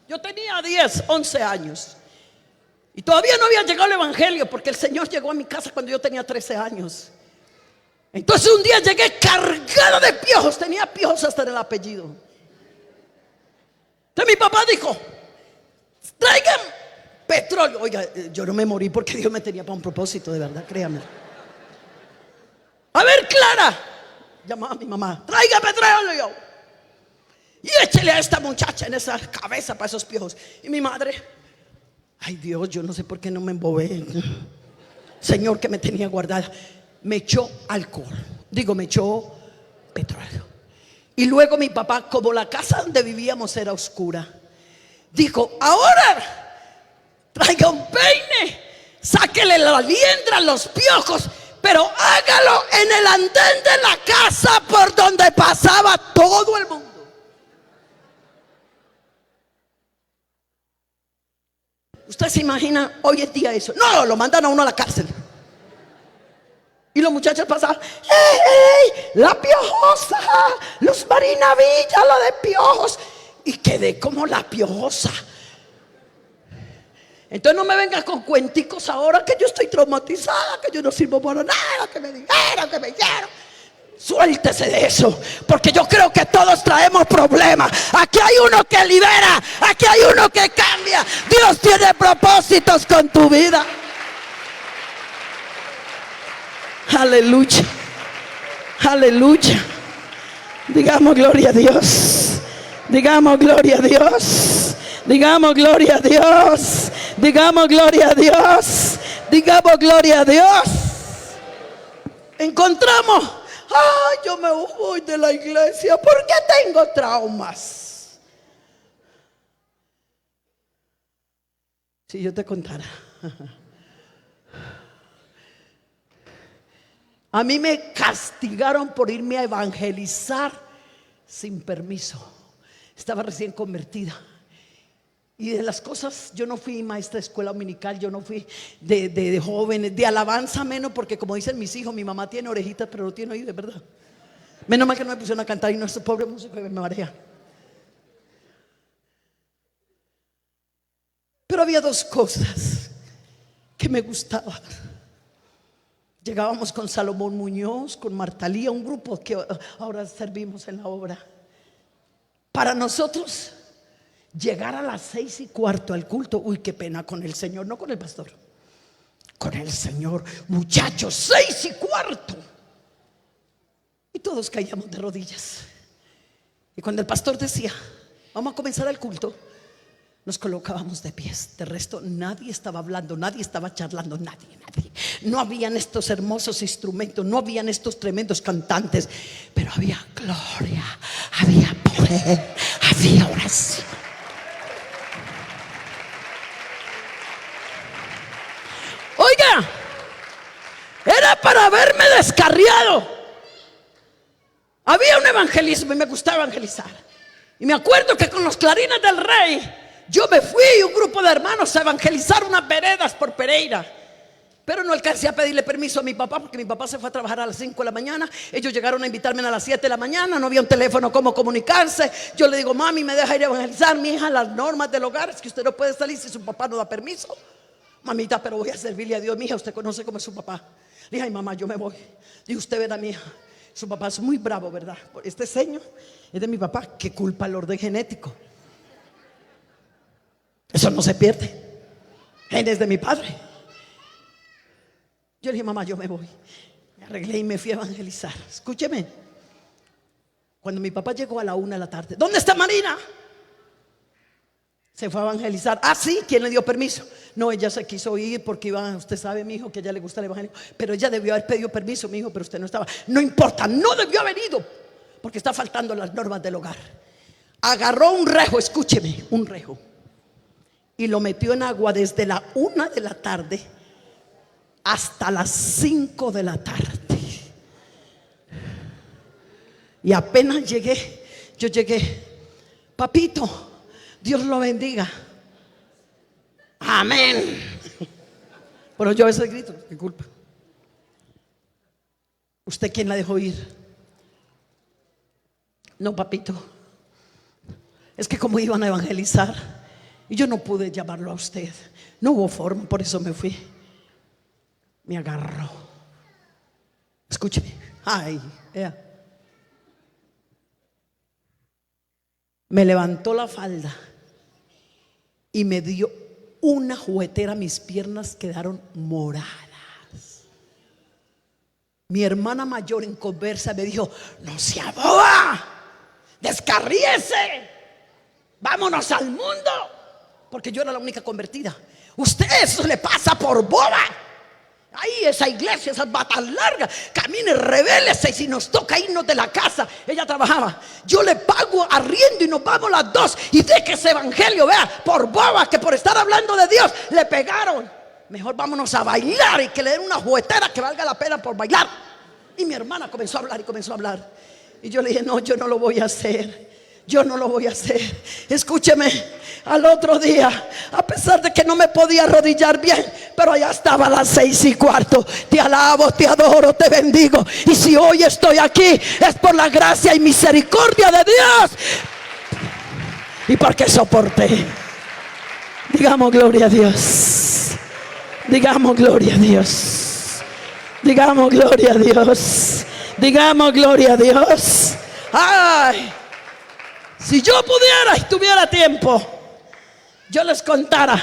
Yo tenía 10, 11 años y todavía no había llegado el evangelio, porque el Señor llegó a mi casa cuando yo tenía 13 años. Entonces un día llegué cargado de piojos, tenía piojos hasta en el apellido. Entonces mi papá dijo: traigan petróleo. Oiga, yo no me morí porque Dios me tenía para un propósito, de verdad, créame. A ver, Clara, llamaba a mi mamá: traiga petróleo y échele a esta muchacha en esa cabeza para esos piojos. Y mi madre: ay Dios, yo no sé por qué no me embobé. Señor, que me tenía guardada. Me echó alcohol, me echó petróleo. Y luego mi papá, como la casa donde vivíamos era oscura, dijo: ahora traiga un peine, sáquele la liendra, los piojos, pero hágalo en el andén de la casa por donde pasaba todo el mundo. ¿Usted se imagina hoy en día eso? No, lo mandan a uno a la cárcel. Y los muchachos pasaban: ¡ey, ey! La piojosa, Luz Marina Villa, la de piojos. Y quedé como la piojosa. Entonces no me vengas con cuenticos ahora que yo estoy traumatizada, que yo no sirvo para nada, que me dijeron, que me hicieron. Suéltese de eso, porque yo creo que todos traemos problemas. Aquí hay uno que libera, aquí hay uno que cambia. Dios tiene propósitos con tu vida. Aleluya, aleluya. Digamos gloria a Dios. Digamos gloria a Dios. Digamos gloria a Dios. Digamos gloria a Dios. Digamos gloria a Dios. Encontramos. Ay, yo me voy de la iglesia porque tengo traumas. Si yo te contara. A mí me castigaron por irme a evangelizar sin permiso. Estaba recién convertida. Y de las cosas, yo no fui maestra de escuela dominical, yo no fui de jóvenes, de alabanza menos, porque como dicen mis hijos, mi mamá tiene orejitas pero no tiene oídos, ¿verdad? Menos mal que no me pusieron a cantar y no, este pobre músico me marea. Pero había dos cosas que me gustaban. Llegábamos con Salomón Muñoz, con Marta Lía, un grupo que ahora servimos en la obra. Para nosotros, llegar a las 6:15 al culto, uy, qué pena con el Señor, no con el pastor, con el Señor. Muchachos, 6:15. Y todos caíamos de rodillas. Y cuando el pastor decía, vamos a comenzar el culto, nos colocábamos de pies. De resto, nadie estaba hablando, nadie estaba charlando, nadie. No habían estos hermosos instrumentos, no habían estos tremendos cantantes, pero había gloria, había poder, había oración. Oiga, era para verme descarriado. Había un evangelismo y me gustaba evangelizar. Y me acuerdo que con los clarines del rey, yo me fui y un grupo de hermanos a evangelizar unas veredas por Pereira. Pero no alcancé a pedirle permiso a mi papá, porque mi papá se fue a trabajar a las 5 de la mañana. Ellos llegaron a invitarme a las 7 de la mañana. No había un teléfono cómo comunicarse. Yo le digo, mami, ¿me deja ir a evangelizar? Mi hija, las normas del hogar es que usted no puede salir si su papá no da permiso. Mamita, pero voy a servirle a Dios. Mi hija, usted conoce cómo es su papá. Le dije, ay mamá, yo me voy. Y usted verá, mi hija, su papá es muy bravo, ¿verdad? Este ceño es de mi papá. ¿Qué culpa el orden genético? Eso no se pierde. Es de mi padre. Yo le dije, mamá, yo me voy. Me arreglé y me fui a evangelizar. Escúcheme. Cuando mi papá llegó a la 1 de la tarde, ¿dónde está Marina? Se fue a evangelizar. Ah, sí, ¿quién le dio permiso? No, ella se quiso ir porque iba, usted sabe, mi hijo, que a ella le gusta el evangelio. Pero ella debió haber pedido permiso, mi hijo, pero usted no estaba. No importa, no debió haber ido, porque está faltando las normas del hogar. Agarró un rejo, escúcheme, un rejo, y lo metió en agua desde la 1 de la tarde hasta las 5 de la tarde. Y apenas llegué, yo llegué, papito, Dios lo bendiga. Amén. Bueno, yo a veces grito, qué culpa. ¿Usted quién la dejó ir? No, papito, es que como iban a evangelizar y yo no pude llamarlo a usted, no hubo forma, por eso me fui. Me agarró. Escúcheme. Ay, me levantó la falda y me dio una juguetera. Mis piernas quedaron moradas. Mi hermana mayor en conversa me dijo, no sea boba, descarríese, vámonos al mundo, porque yo era la única convertida. Usted eso le pasa por boba. Ahí esa iglesia, esas batas largas, camine, revélese. Y si nos toca irnos de la casa, ella trabajaba, yo le pago arriendo y nos vamos las dos. Y de que ese evangelio, vea, por boba, que por estar hablando de Dios le pegaron. Mejor vámonos a bailar y que le den una juguetera que valga la pena por bailar. Y mi hermana comenzó a hablar y comenzó a hablar. Y yo le dije, no, yo no lo voy a hacer. Yo no lo voy a hacer. Escúcheme, al otro día, a pesar de que no me podía arrodillar bien, pero allá estaba a las 6:15. Te alabo, te adoro, te bendigo. Y si hoy estoy aquí, es por la gracia y misericordia de Dios. Y porque soporté. Digamos gloria a Dios. Digamos gloria a Dios. Digamos gloria a Dios. Digamos gloria a Dios. Ay, si yo pudiera y tuviera tiempo, yo les contara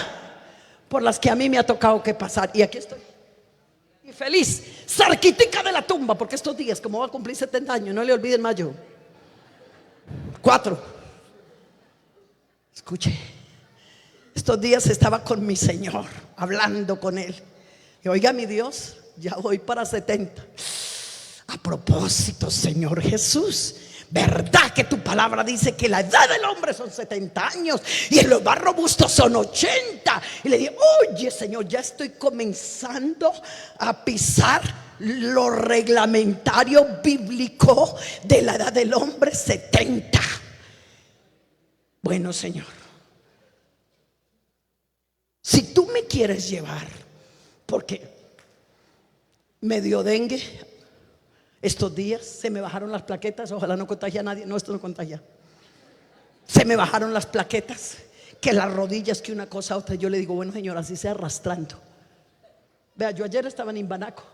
por las que a mí me ha tocado que pasar. Y aquí estoy, y feliz, cerquitica de la tumba, porque estos días, como voy a cumplir 70 años, no le olviden mayo 4. Escuche, estos días estaba con mi Señor, hablando con Él. Y oiga, mi Dios, ya voy para 70. A propósito, Señor Jesús, ¿verdad que tu palabra dice que la edad del hombre son 70 años y en los más robustos son 80? Y le dije, oye, Señor, ya estoy comenzando a pisar lo reglamentario bíblico de la edad del hombre, 70. Bueno, Señor, si tú me quieres llevar, porque me dio dengue estos días, se me bajaron las plaquetas, ojalá no contagie a nadie, no, esto no contagia. Se me bajaron las plaquetas, que las rodillas, que una cosa a otra. Yo le digo, bueno, Señor, así sea arrastrando. Vea, yo ayer estaba en Imbanaco,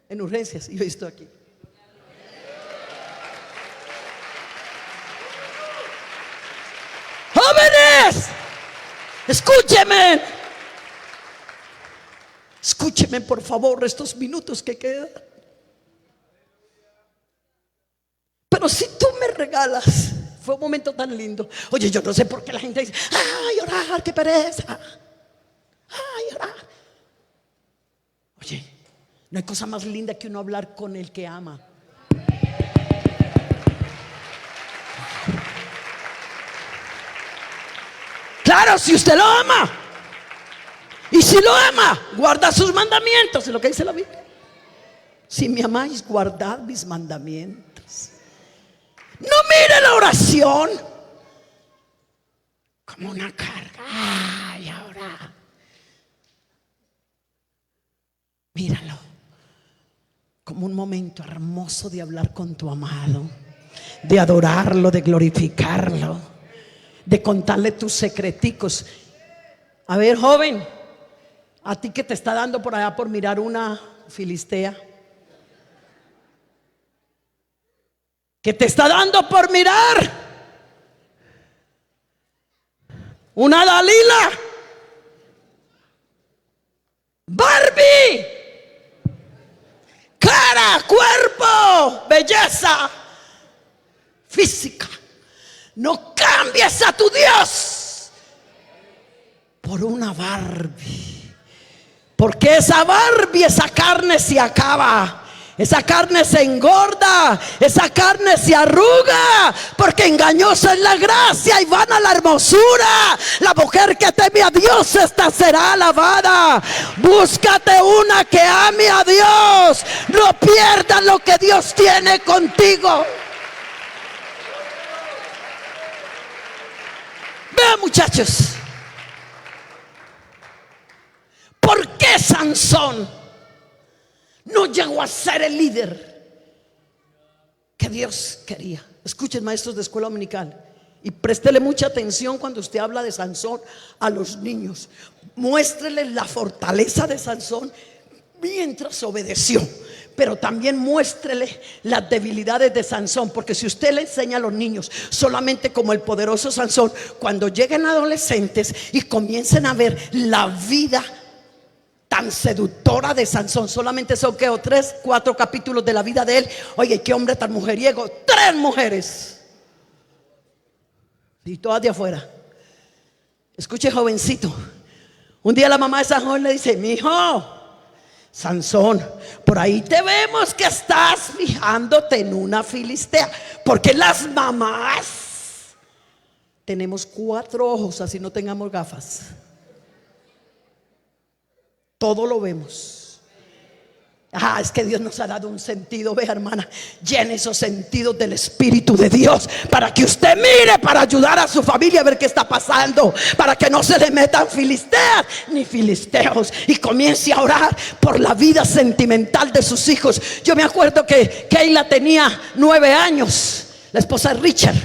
en urgencias, y hoy estoy aquí. Jóvenes, escúcheme. Escúcheme, por favor, estos minutos que quedan. Pero si tú me regalas, fue un momento tan lindo. Oye, yo no sé por qué la gente dice, ay, orar, qué pereza. Ay, orar. Oye, no hay cosa más linda que uno hablar con el que ama. Claro, si usted lo ama. Y si lo ama, guarda sus mandamientos, es lo que dice la Biblia. Si me amáis, guardad mis mandamientos. No mire la oración como una carga. Ay, ahora. Míralo como un momento hermoso de hablar con tu amado, de adorarlo, de glorificarlo, de contarle tus secreticos. A ver, joven, a ti que te está dando por allá por mirar una filistea, que te está dando por mirar una Dalila, Barbie, cara, cuerpo, belleza física. No cambies a tu Dios por una Barbie, porque esa Barbie, esa carne se acaba. Esa carne se engorda, esa carne se arruga, porque engañosa es la gracia y vana la hermosura. La mujer que teme a Dios, esta será alabada. Búscate una que ame a Dios. No pierdas lo que Dios tiene contigo. Vean, muchachos, ¿por qué Sansón no llegó a ser el líder que Dios quería? Escuchen, maestros de escuela dominical, y préstele mucha atención cuando usted habla de Sansón a los niños. Muéstreles la fortaleza de Sansón mientras obedeció, pero también muéstrele las debilidades de Sansón, porque si usted le enseña a los niños solamente como el poderoso Sansón, cuando lleguen adolescentes y comiencen a ver la vida tan seductora de Sansón, solamente son que 3, 4 capítulos de la vida de él. Oye, qué hombre tan mujeriego, 3 mujeres y todas de afuera. Escuche, jovencito, un día la mamá de Sansón le dice, mi hijo Sansón, por ahí te vemos que estás fijándote en una filistea, porque las mamás tenemos 4 ojos, así no tengamos gafas. Todo lo vemos. Es que Dios nos ha dado un sentido. Vea, hermana, llene esos sentidos del Espíritu de Dios para que usted mire, para ayudar a su familia a ver qué está pasando, para que no se le metan filisteas ni filisteos, y comience a orar por la vida sentimental de sus hijos. Yo me acuerdo que Keila tenía 9 años, la esposa de Richard,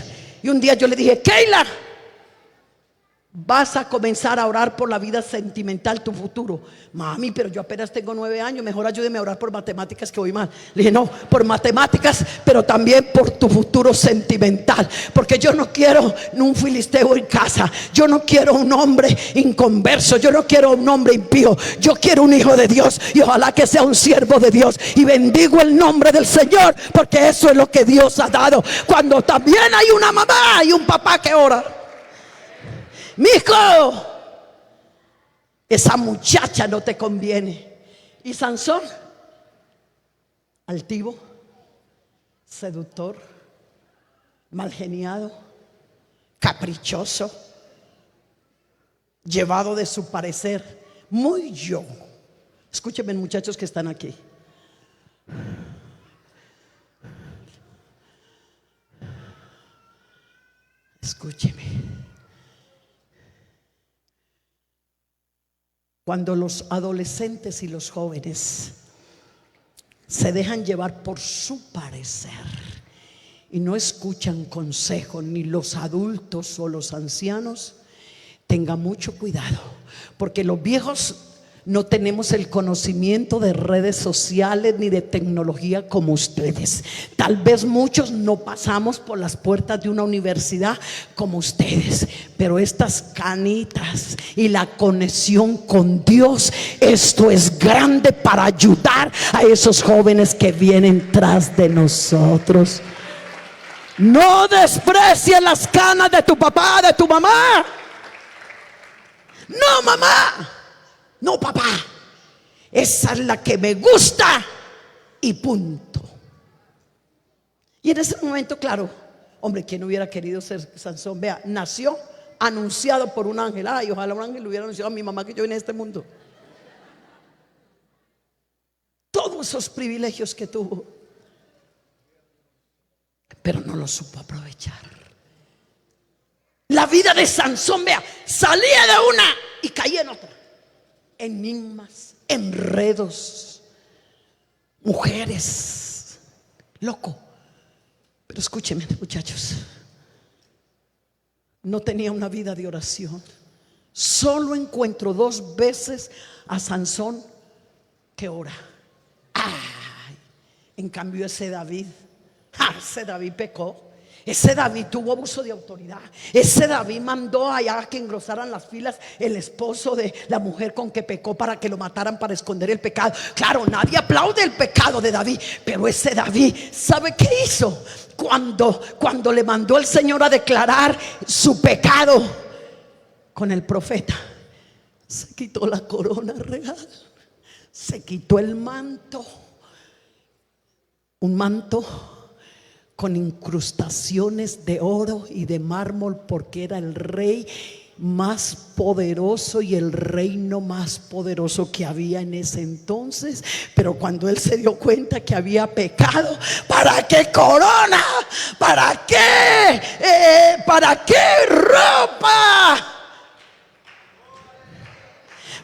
y un día yo le dije, Keila, Vas a comenzar a orar por la vida sentimental, tu futuro. Mami, pero yo apenas tengo 9 años, mejor ayúdeme a orar por matemáticas que voy mal. Le dije, no, por matemáticas, pero también por tu futuro sentimental. Porque yo no quiero un filisteo en casa. Yo no quiero un hombre inconverso. Yo no quiero un hombre impío. Yo quiero un hijo de Dios. Y ojalá que sea un siervo de Dios. Y bendigo el nombre del Señor, porque eso es lo que Dios ha dado. Cuando también hay una mamá y un papá que ora. Mijo, esa muchacha no te conviene. Y Sansón, altivo, seductor, malgeniado, caprichoso, llevado de su parecer, muy yo. Escúchenme, muchachos que están aquí. Escúcheme. Cuando los adolescentes y los jóvenes se dejan llevar por su parecer y no escuchan consejo, ni los adultos o los ancianos, tenga mucho cuidado, porque los viejos no tenemos el conocimiento de redes sociales ni de tecnología como ustedes. Tal vez muchos no pasamos por las puertas de una universidad como ustedes, pero estas canitas y la conexión con Dios, esto es grande para ayudar a esos jóvenes que vienen tras de nosotros. No desprecies las canas de tu papá, de tu mamá. No, mamá. No, papá, esa es la que me gusta y punto. Y en ese momento, claro, hombre, ¿quién hubiera querido ser Sansón? Vea, nació anunciado por un ángel. Ay, ojalá un ángel le hubiera anunciado a mi mamá que yo vine a este mundo. Todos esos privilegios que tuvo, pero no los supo aprovechar. La vida de Sansón, vea, salía de una y caía en otra. Enigmas, enredos, mujeres, loco. Pero escúcheme, muchachos, no tenía una vida de oración. Solo encuentro 2 veces a Sansón que ora. Ay, en cambio ese David pecó. Ese David tuvo abuso de autoridad. Ese David mandó allá que engrosaran las filas el esposo de la mujer con que pecó para que lo mataran para esconder el pecado. Claro, nadie aplaude el pecado de David, pero ese David, ¿sabe qué hizo? Cuando le mandó el Señor a declarar su pecado con el profeta, se quitó la corona real, se quitó el manto, un manto con incrustaciones de oro y de mármol, porque era el rey más poderoso y el reino más poderoso que había en ese entonces. Pero cuando él se dio cuenta que había pecado, ¿para qué corona? ¿Para qué? ¿Para qué ropa?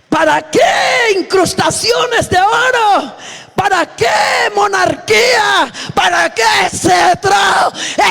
¿Para qué incrustaciones de oro? ¿Para qué monarquía? ¿Para qué cetro?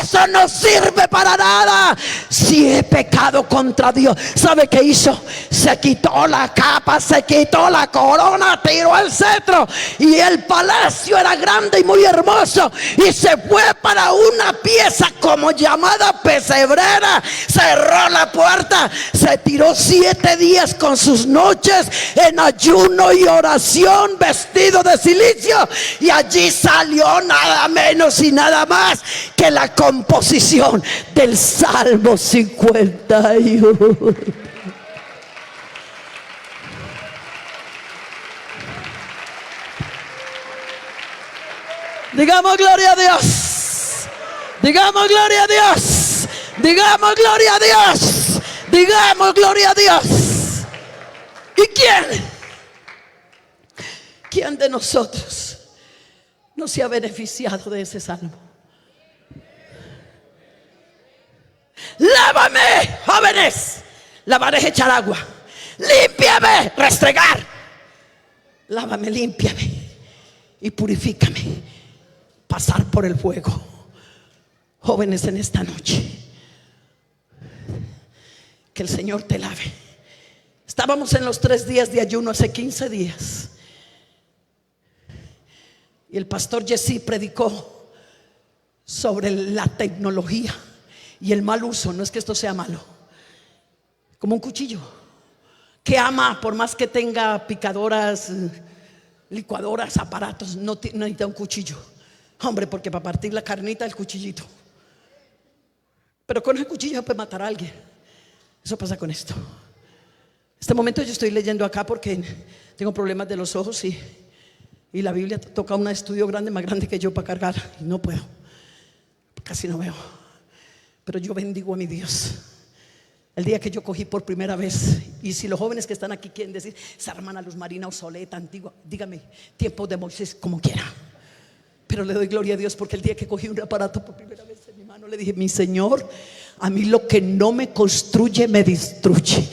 Eso no sirve para nada. Si he pecado contra Dios, ¿sabe qué hizo? Se quitó la capa, se quitó la corona, tiró el cetro, y el palacio era grande y muy hermoso, y se fue para una pieza como llamada pesebrera. Cerró la puerta, se tiró 7 días con sus noches en ayuno y oración, vestido de silicio. Y allí salió nada menos y nada más que la composición del Salmo 51. Digamos gloria a Dios. Digamos gloria a Dios. Digamos gloria a Dios. Digamos gloria a Dios. ¿Y quién de nosotros no se ha beneficiado de ese salmo? Lávame, jóvenes. Lavar es echar agua. Límpiame, restregar. Lávame, límpiame y purifícame. Pasar por el fuego. Jóvenes, en esta noche Que el Señor te lave. Estábamos en los 3 días de ayuno hace 15 días. Y el pastor Jesse predicó sobre la tecnología y el mal uso. No es que esto sea malo, como un cuchillo que ama, por más que tenga picadoras, licuadoras, aparatos, no necesita un cuchillo. Hombre, porque para partir la carnita el cuchillito, pero con el cuchillo puede matar a alguien. Eso pasa con esto. En este momento yo estoy leyendo acá porque tengo problemas de los ojos y la Biblia toca un estudio grande, más grande que yo para cargar, y no puedo, casi no veo. Pero yo bendigo a mi Dios. El día que yo cogí por primera vez, y si los jóvenes que están aquí quieren decir esa hermana Luz Marina obsoleta, antigua, dígame, tiempo de Moisés, como quiera. Pero le doy gloria a Dios porque el día que cogí un aparato por primera vez en mi mano, le dije: mi Señor, a mí lo que no me construye me destruye.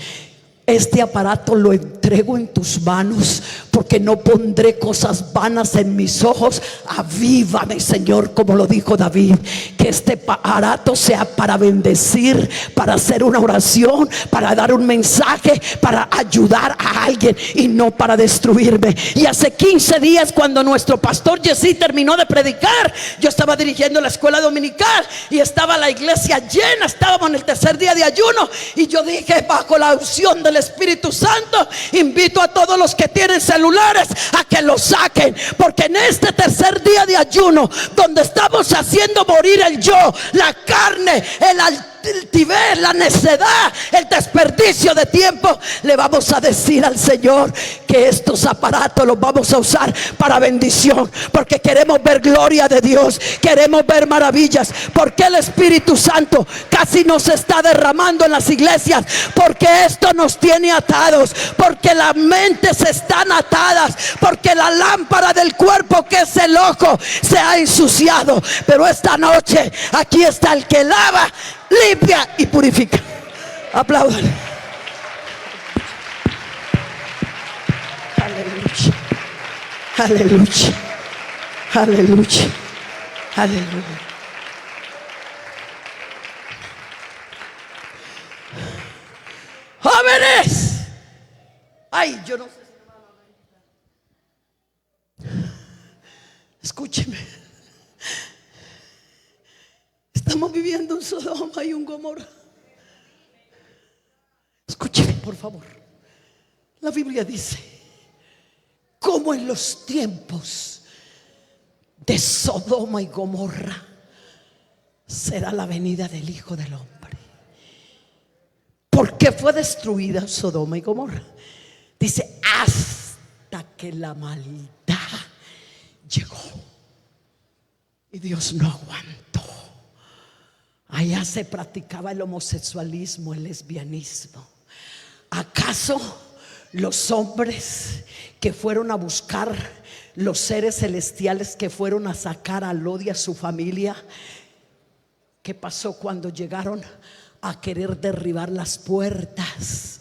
Este aparato lo entrego en tus manos, porque no pondré cosas vanas en mis ojos. Avívame, Señor, como lo dijo David. Que este aparato sea para bendecir, para hacer una oración, para dar un mensaje, para ayudar a alguien, y no para destruirme. Y hace 15 días, cuando nuestro pastor Jesse terminó de predicar, yo estaba dirigiendo la escuela dominical y estaba la iglesia llena. Estábamos en el 3er día de ayuno, y yo dije, bajo la unción del Espíritu Santo, invito a todos los que tienen celulares a que los saquen, porque en este 3er día de ayuno, donde estamos haciendo morir el yo, la carne, el altivez, la necedad, el desperdicio de tiempo, le vamos a decir al Señor que estos aparatos los vamos a usar para bendición, porque queremos ver gloria de Dios, queremos ver maravillas. Porque el Espíritu Santo casi nos está derramando en las iglesias, porque esto nos tiene atados, porque las mentes están atadas, porque la lámpara del cuerpo, que es el ojo, se ha ensuciado. Pero esta noche aquí está el que lava, limpia y purifica. Aplaudan. Aleluya, aleluya, aleluya, aleluya. Jóvenes, ay, yo no sé si me van a ver. Escúcheme. Estamos viviendo un Sodoma y un Gomorra. Escúcheme, por favor. La Biblia dice: como en los tiempos de Sodoma y Gomorra será la venida del Hijo del Hombre. ¿Por qué fue destruida Sodoma y Gomorra? Dice: hasta que la maldad llegó y Dios no aguantó. Allá se practicaba el homosexualismo, el lesbianismo. ¿Acaso los hombres que fueron a buscar los seres celestiales, que fueron a sacar a Lot y a su familia, qué pasó cuando llegaron a querer derribar las puertas?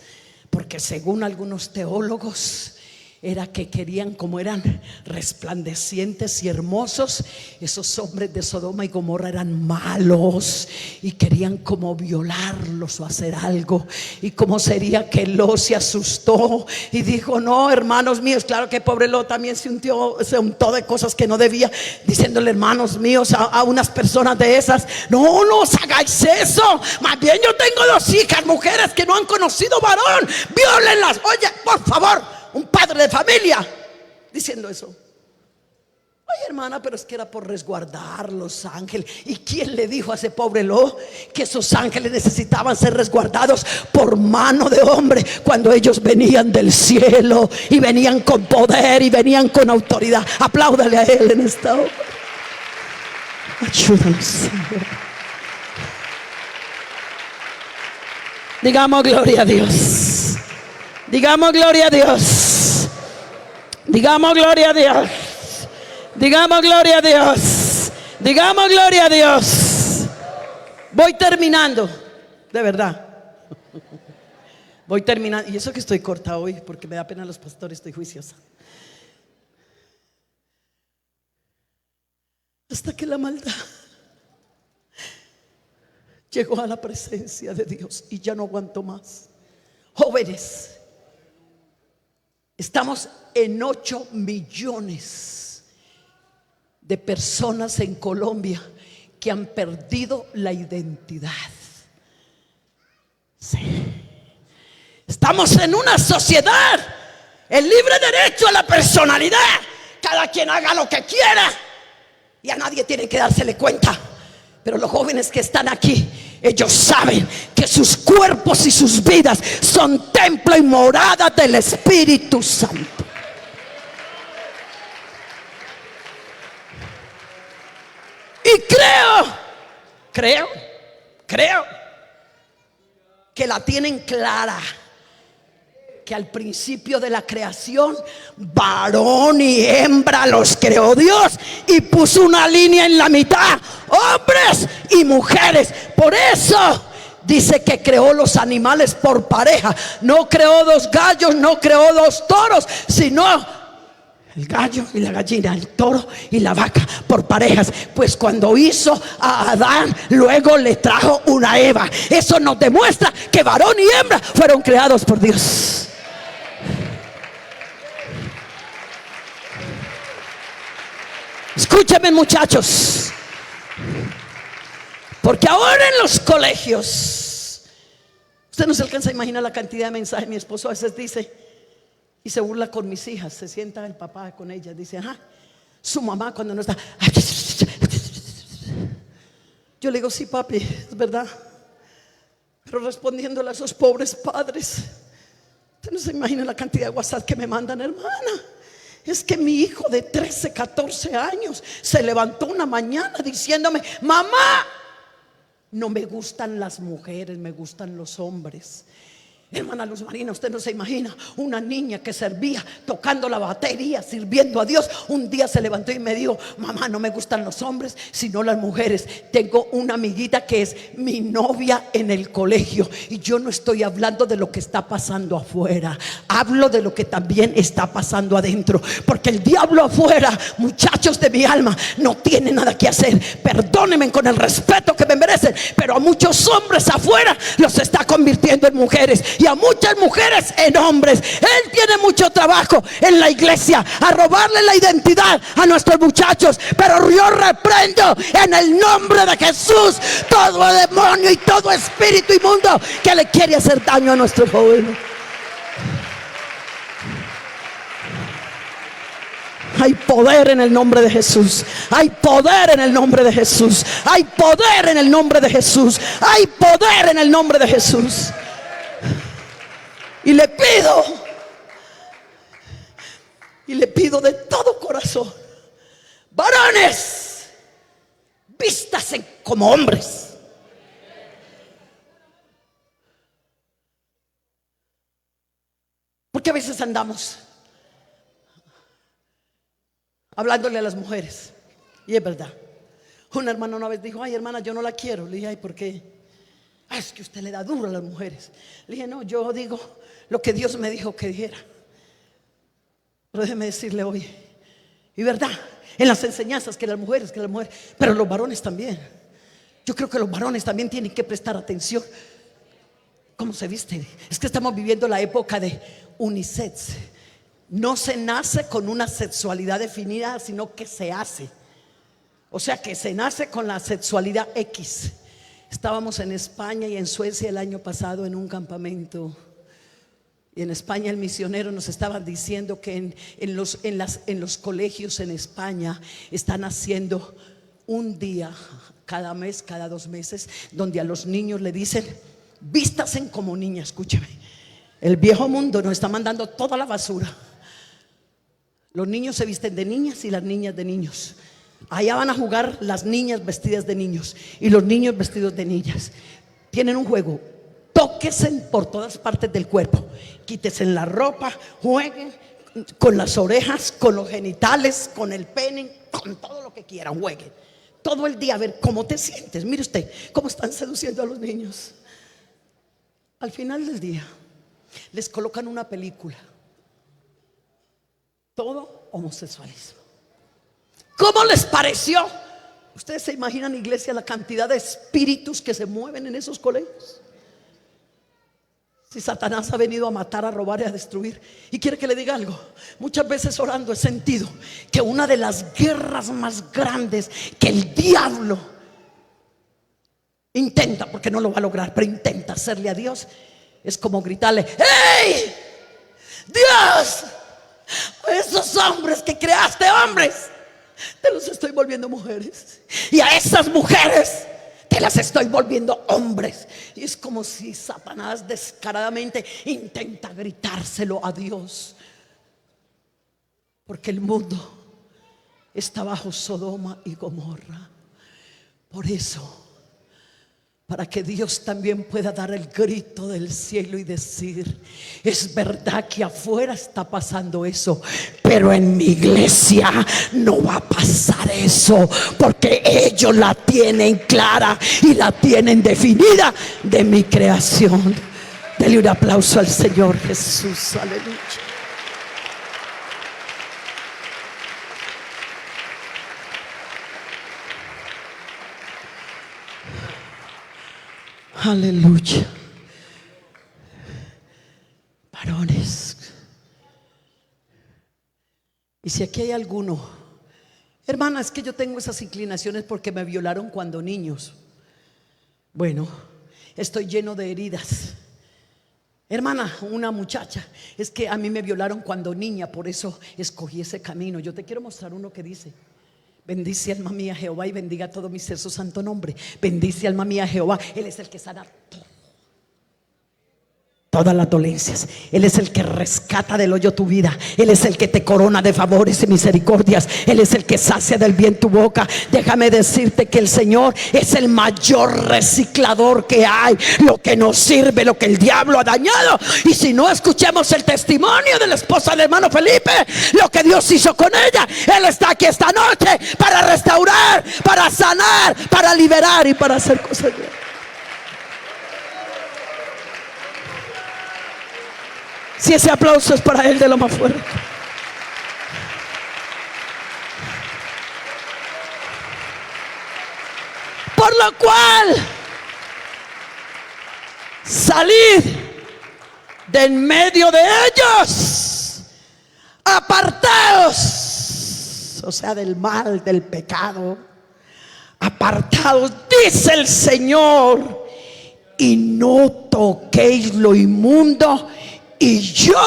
Porque según algunos teólogos, era que querían, como eran resplandecientes y hermosos, esos hombres de Sodoma y Gomorra eran malos y querían como violarlos o hacer algo. Y cómo sería que Lot se asustó y dijo: no, hermanos míos. Claro que pobre Lot también se untó de cosas que no debía, diciéndole: hermanos míos, a unas personas de esas: no os hagáis eso. Más bien, yo tengo 2 hijas, mujeres que no han conocido varón, viólenlas. Oye, por favor, un padre de familia diciendo eso. Ay, hermana, pero es que era por resguardar los ángeles. ¿Y quién le dijo a ese pobre Lot que esos ángeles necesitaban ser resguardados por mano de hombre, cuando ellos venían del cielo y venían con poder y venían con autoridad? Apláudale a él en esta hora. Ayúdanos, Señor. Digamos gloria a Dios. Digamos gloria a Dios. Digamos gloria a Dios. Digamos gloria a Dios. Digamos gloria a Dios. Voy terminando, de verdad. Voy terminando. Y eso que estoy corta hoy, porque me da pena los pastores, estoy juiciosa. Hasta que la maldad llegó a la presencia de Dios y ya no aguantó más. Jóvenes, estamos en 8 millones de personas en Colombia que han perdido la identidad. Sí. Estamos en una sociedad, el libre derecho a la personalidad. Cada quien haga lo que quiera y a nadie tiene que dársele cuenta. Pero los jóvenes que están aquí, ellos saben que sus cuerpos y sus vidas son templo y morada del Espíritu Santo. Y creo que la tienen clara, que al principio de la creación, varón y hembra los creó Dios y puso una línea en la mitad, hombres y mujeres. Por eso dice que creó los animales por pareja. No creó 2 gallos, no creó 2 toros, sino el gallo y la gallina, el toro y la vaca por parejas. Pues cuando hizo a Adán, luego le trajo una Eva. Eso nos demuestra que varón y hembra fueron creados por Dios. Escúchame, muchachos, porque ahora en los colegios, usted no se alcanza a imaginar la cantidad de mensajes. Mi esposo a veces dice, y se burla con mis hijas, se sienta el papá con ellas, dice, ajá, su mamá cuando no está. Yo le digo, sí, papi, es verdad. Pero respondiéndole a esos pobres padres, usted no se imagina la cantidad de WhatsApp que me mandan, hermana. Es que mi hijo de 13, 14 años se levantó una mañana diciéndome, mamá, no me gustan las mujeres, me gustan los hombres. Hermana Luz Marina, usted no se imagina una niña que servía tocando la batería, sirviendo a Dios. Un día se levantó y me dijo, mamá, no me gustan los hombres sino las mujeres. Tengo una amiguita que es mi novia en el colegio. Y yo no estoy hablando de lo que está pasando afuera, hablo de lo que también está pasando adentro. Porque el diablo afuera, muchachos de mi alma, no tiene nada que hacer. Perdónenme con el respeto que me merecen, pero a muchos hombres afuera los está convirtiendo en mujeres y a muchas mujeres en hombres. Él tiene mucho trabajo en la iglesia, a robarle la identidad a nuestros muchachos. Pero yo reprendo en el nombre de Jesús todo demonio y todo espíritu inmundo que le quiere hacer daño a nuestros jóvenes. Hay poder en el nombre de Jesús. Hay poder en el nombre de Jesús. Hay poder en el nombre de Jesús. Hay poder en el nombre de Jesús. Y le pido de todo corazón, varones, vístase como hombres. Porque a veces andamos hablándole a las mujeres, y es verdad. Una hermana una vez dijo, ay, hermana, yo no la quiero. Le dije, ay, ¿por qué? Es que usted le da duro a las mujeres. Le dije, no, yo digo lo que Dios me dijo que dijera. Pero déjeme decirle hoy, y verdad, en las enseñanzas, que las mujeres, pero los varones también. Yo creo que los varones también tienen que prestar atención cómo se visten. Es que estamos viviendo la época de unisex. No se nace con una sexualidad definida, sino que se hace. O sea, que se nace con la sexualidad X. Estábamos en España y en Suecia el año pasado en un campamento. Y en España el misionero nos estaba diciendo que en los colegios en España están haciendo un día cada mes, cada 2 meses, donde a los niños le dicen, vístasen como niña. Escúcheme, el viejo mundo nos está mandando toda la basura. Los niños se visten de niñas y las niñas de niños. Allá van a jugar las niñas vestidas de niños y los niños vestidos de niñas. Tienen un juego, tóquense por todas partes del cuerpo, quítense la ropa, jueguen con las orejas, con los genitales, con el pene, con todo lo que quieran, jueguen todo el día a ver cómo te sientes. Mire usted cómo están seduciendo a los niños. Al final del día les colocan una película, todo homosexualismo. ¿Cómo les pareció ¿Ustedes se imaginan, iglesia, la cantidad de espíritus que se mueven en esos colegios? Si Satanás ha venido a matar, a robar y a destruir. Y quiere que le diga algo. Muchas veces orando he sentido que una de las guerras más grandes que el diablo intenta, porque no lo va a lograr, pero intenta hacerle a Dios, es como gritarle: ¡hey! Dios, a esos hombres que creaste hombres, te los estoy volviendo mujeres. Y a esas mujeres te las estoy volviendo hombres. Y es como si Satanás descaradamente intenta gritárselo a Dios, porque el mundo está bajo Sodoma y Gomorra. Por eso, para que Dios también pueda dar el grito del cielo y decir: es verdad que afuera está pasando eso, pero en mi iglesia no va a pasar eso, porque ellos la tienen clara y la tienen definida de mi creación. Dele un aplauso al Señor Jesús. Aleluya. Aleluya. Varones, y si aquí hay alguno, hermana, es que yo tengo esas inclinaciones porque me violaron cuando niños. Bueno, estoy lleno de heridas. Hermana, una muchacha, es que a mí me violaron cuando niña, por eso escogí ese camino. Yo te quiero mostrar uno que dice: bendice alma mía Jehová y bendiga todo mi ser su santo nombre. Bendice alma mía Jehová. Él es el que sana todas las dolencias. Él es el que rescata del hoyo tu vida. Él es el que te corona de favores y misericordias. Él es el que sacia del bien tu boca. Déjame decirte que el Señor es el mayor reciclador que hay. Lo que nos sirve, lo que el diablo ha dañado. Y si no, escuchemos el testimonio de la esposa del hermano Felipe, lo que Dios hizo con ella. Él está aquí esta noche para restaurar, para sanar, para liberar y para hacer cosas buenas. Si ese aplauso es para él, de lo más fuerte. Por lo cual, salid de en medio de ellos, apartaos, o sea, del mal, del pecado, apartaos, dice el Señor, y no toquéis lo inmundo, y yo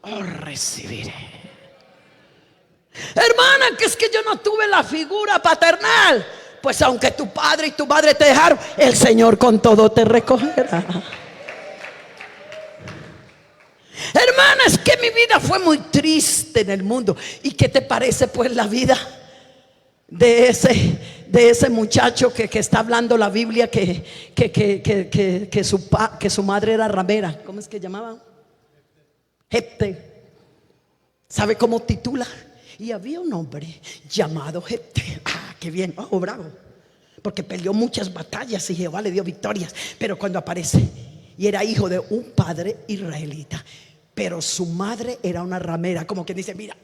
os recibiré. Hermana, que es que yo no tuve la figura paternal. Pues aunque tu padre y tu madre te dejaron, el Señor con todo te recogerá. Hermana, es que mi vida fue muy triste en el mundo. ¿Y qué te parece pues la vida de ese muchacho que está hablando la Biblia que su madre era ramera? ¿Cómo es que llamaba? Jefte. ¿Sabe cómo titula? Y había un hombre llamado Jefte. Ah, qué bien, oh, bravo. Porque peleó muchas batallas y Jehová le dio victorias. Pero cuando aparece, y era hijo de un padre israelita, pero su madre era una ramera. Como que dice, mira,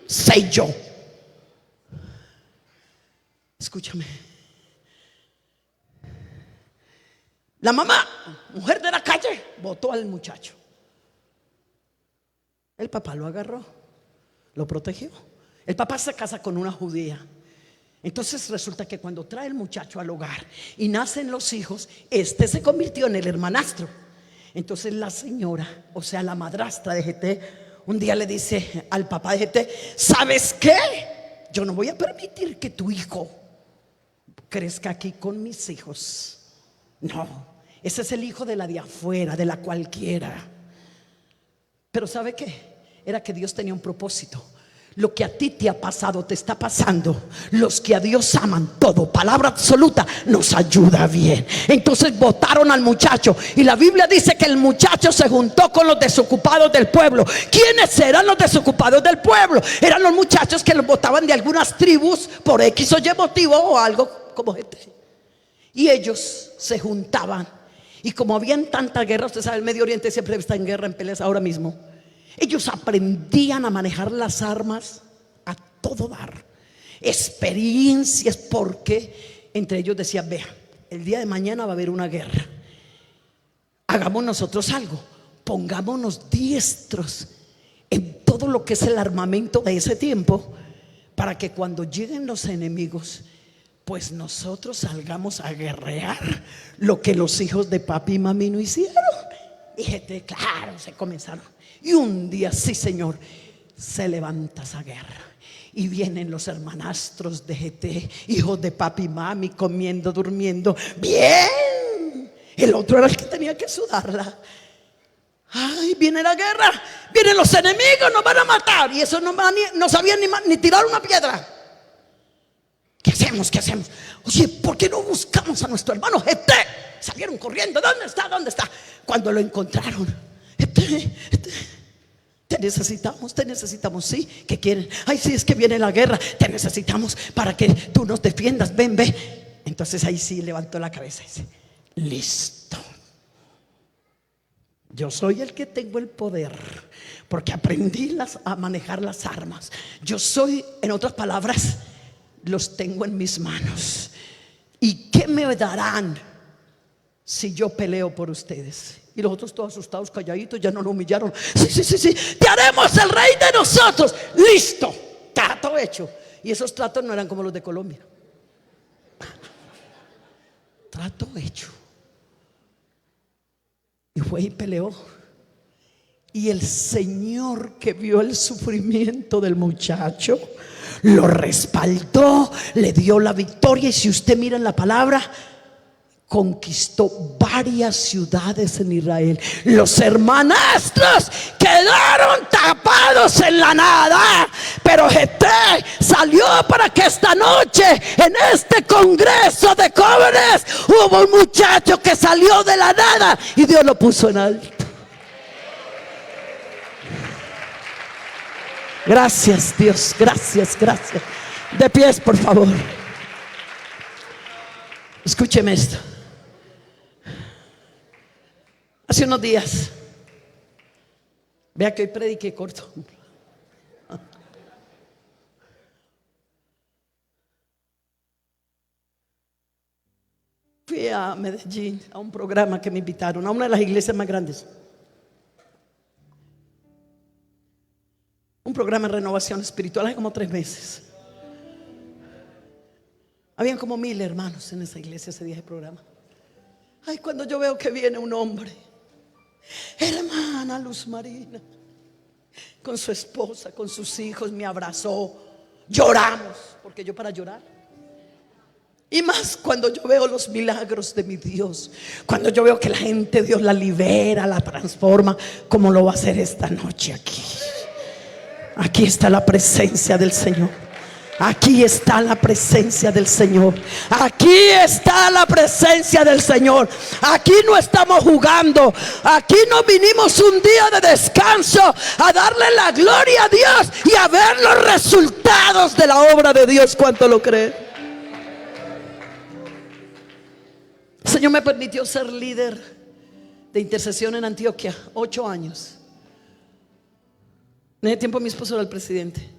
soy yo. Escúchame. La mamá, mujer de la calle, botó al muchacho. El papá lo agarró, lo protegió. El papá se casa con una judía. Entonces resulta que cuando trae el muchacho al hogar y nacen los hijos, este se convirtió en el hermanastro. Entonces la señora, o sea la madrastra de Jefté, un día le dice al papá de Jefté: ¿sabes qué? Yo no voy a permitir que tu hijo crezca aquí con mis hijos. No, ese es el hijo de la de afuera, de la cualquiera. Pero ¿sabe qué? Era que Dios tenía un propósito. Lo que a ti te ha pasado, te está pasando. Los que a Dios aman, todo, palabra absoluta, nos ayuda bien. Entonces votaron al muchacho. Y la Biblia dice que el muchacho se juntó con los desocupados del pueblo. ¿Quiénes eran los desocupados del pueblo? Eran los muchachos que los votaban de algunas tribus por X o Y motivo o algo como este. Y ellos se juntaban. Y como habían tanta guerra, usted sabe, el Medio Oriente siempre está en guerra, en peleas ahora mismo. Ellos aprendían a manejar las armas a todo dar. experiencias, porque entre ellos decían: vea, el día de mañana va a haber una guerra, hagamos nosotros algo, pongámonos diestros en todo lo que es el armamento de ese tiempo, para que cuando lleguen los enemigos, pues nosotros salgamos a guerrear lo que los hijos de papi y mami no hicieron. Y gente, claro, se comenzaron. Y un día, sí señor, se levanta esa guerra. Y vienen los hermanastros de GT, hijos de papi y mami, comiendo, durmiendo bien. El otro era el que tenía que sudarla. Ay, viene la guerra, vienen los enemigos, nos van a matar. Y eso no sabían ni tirar una piedra. ¿Qué hacemos? ¿Qué hacemos? Oye, ¿por qué no buscamos a nuestro hermano Jefté? Salieron corriendo. ¿Dónde está? ¿Dónde está? Cuando lo encontraron: Jefté, te necesitamos, sí. ¿Qué quieren? Ay, sí, es que viene la guerra, te necesitamos para que tú nos defiendas, ven, ve. Entonces ahí sí levantó la cabeza y dice: listo, yo soy el que tengo el poder, porque aprendí a manejar las armas. Yo soy, en otras palabras, los tengo en mis manos. ¿Y qué me darán si yo peleo por ustedes? Y los otros todos asustados, calladitos, ya no lo humillaron. Sí, te haremos el rey de nosotros. Listo, trato hecho. Y esos tratos no eran como los de Colombia. Trato hecho. Y fue y peleó. Y el Señor, que vio el sufrimiento del muchacho, lo respaldó, le dio la victoria. Y si usted mira en la palabra, conquistó varias ciudades en Israel. Los hermanastros quedaron tapados en la nada, pero Jefté salió para que esta noche, en este congreso de jóvenes, hubo un muchacho que salió de la nada y Dios lo puso en alto. Gracias, Dios, gracias. De pies, por favor. Escúcheme esto. Hace unos días, vea que hoy prediqué corto. Fui a Medellín a un programa que me invitaron, a una de las iglesias más grandes. Un programa de renovación espiritual, hace como 3 meses. Habían como 1000 hermanos en esa iglesia ese día de programa. Ay, cuando yo veo que viene un hombre, hermana Luz Marina, con su esposa, con sus hijos, me abrazó. Lloramos, porque yo para llorar. Y más cuando yo veo los milagros de mi Dios, cuando yo veo que la gente, Dios la libera, la transforma, como lo va a hacer esta noche aquí. Aquí está la presencia del Señor. Aquí está la presencia del Señor. Aquí está la presencia del Señor. Aquí no estamos jugando. Aquí no vinimos un día de descanso a darle la gloria a Dios y a ver los resultados de la obra de Dios. ¿Cuánto lo creen? El Señor me permitió ser líder de intercesión en Antioquia 8 años. En ese tiempo mi esposo era el presidente.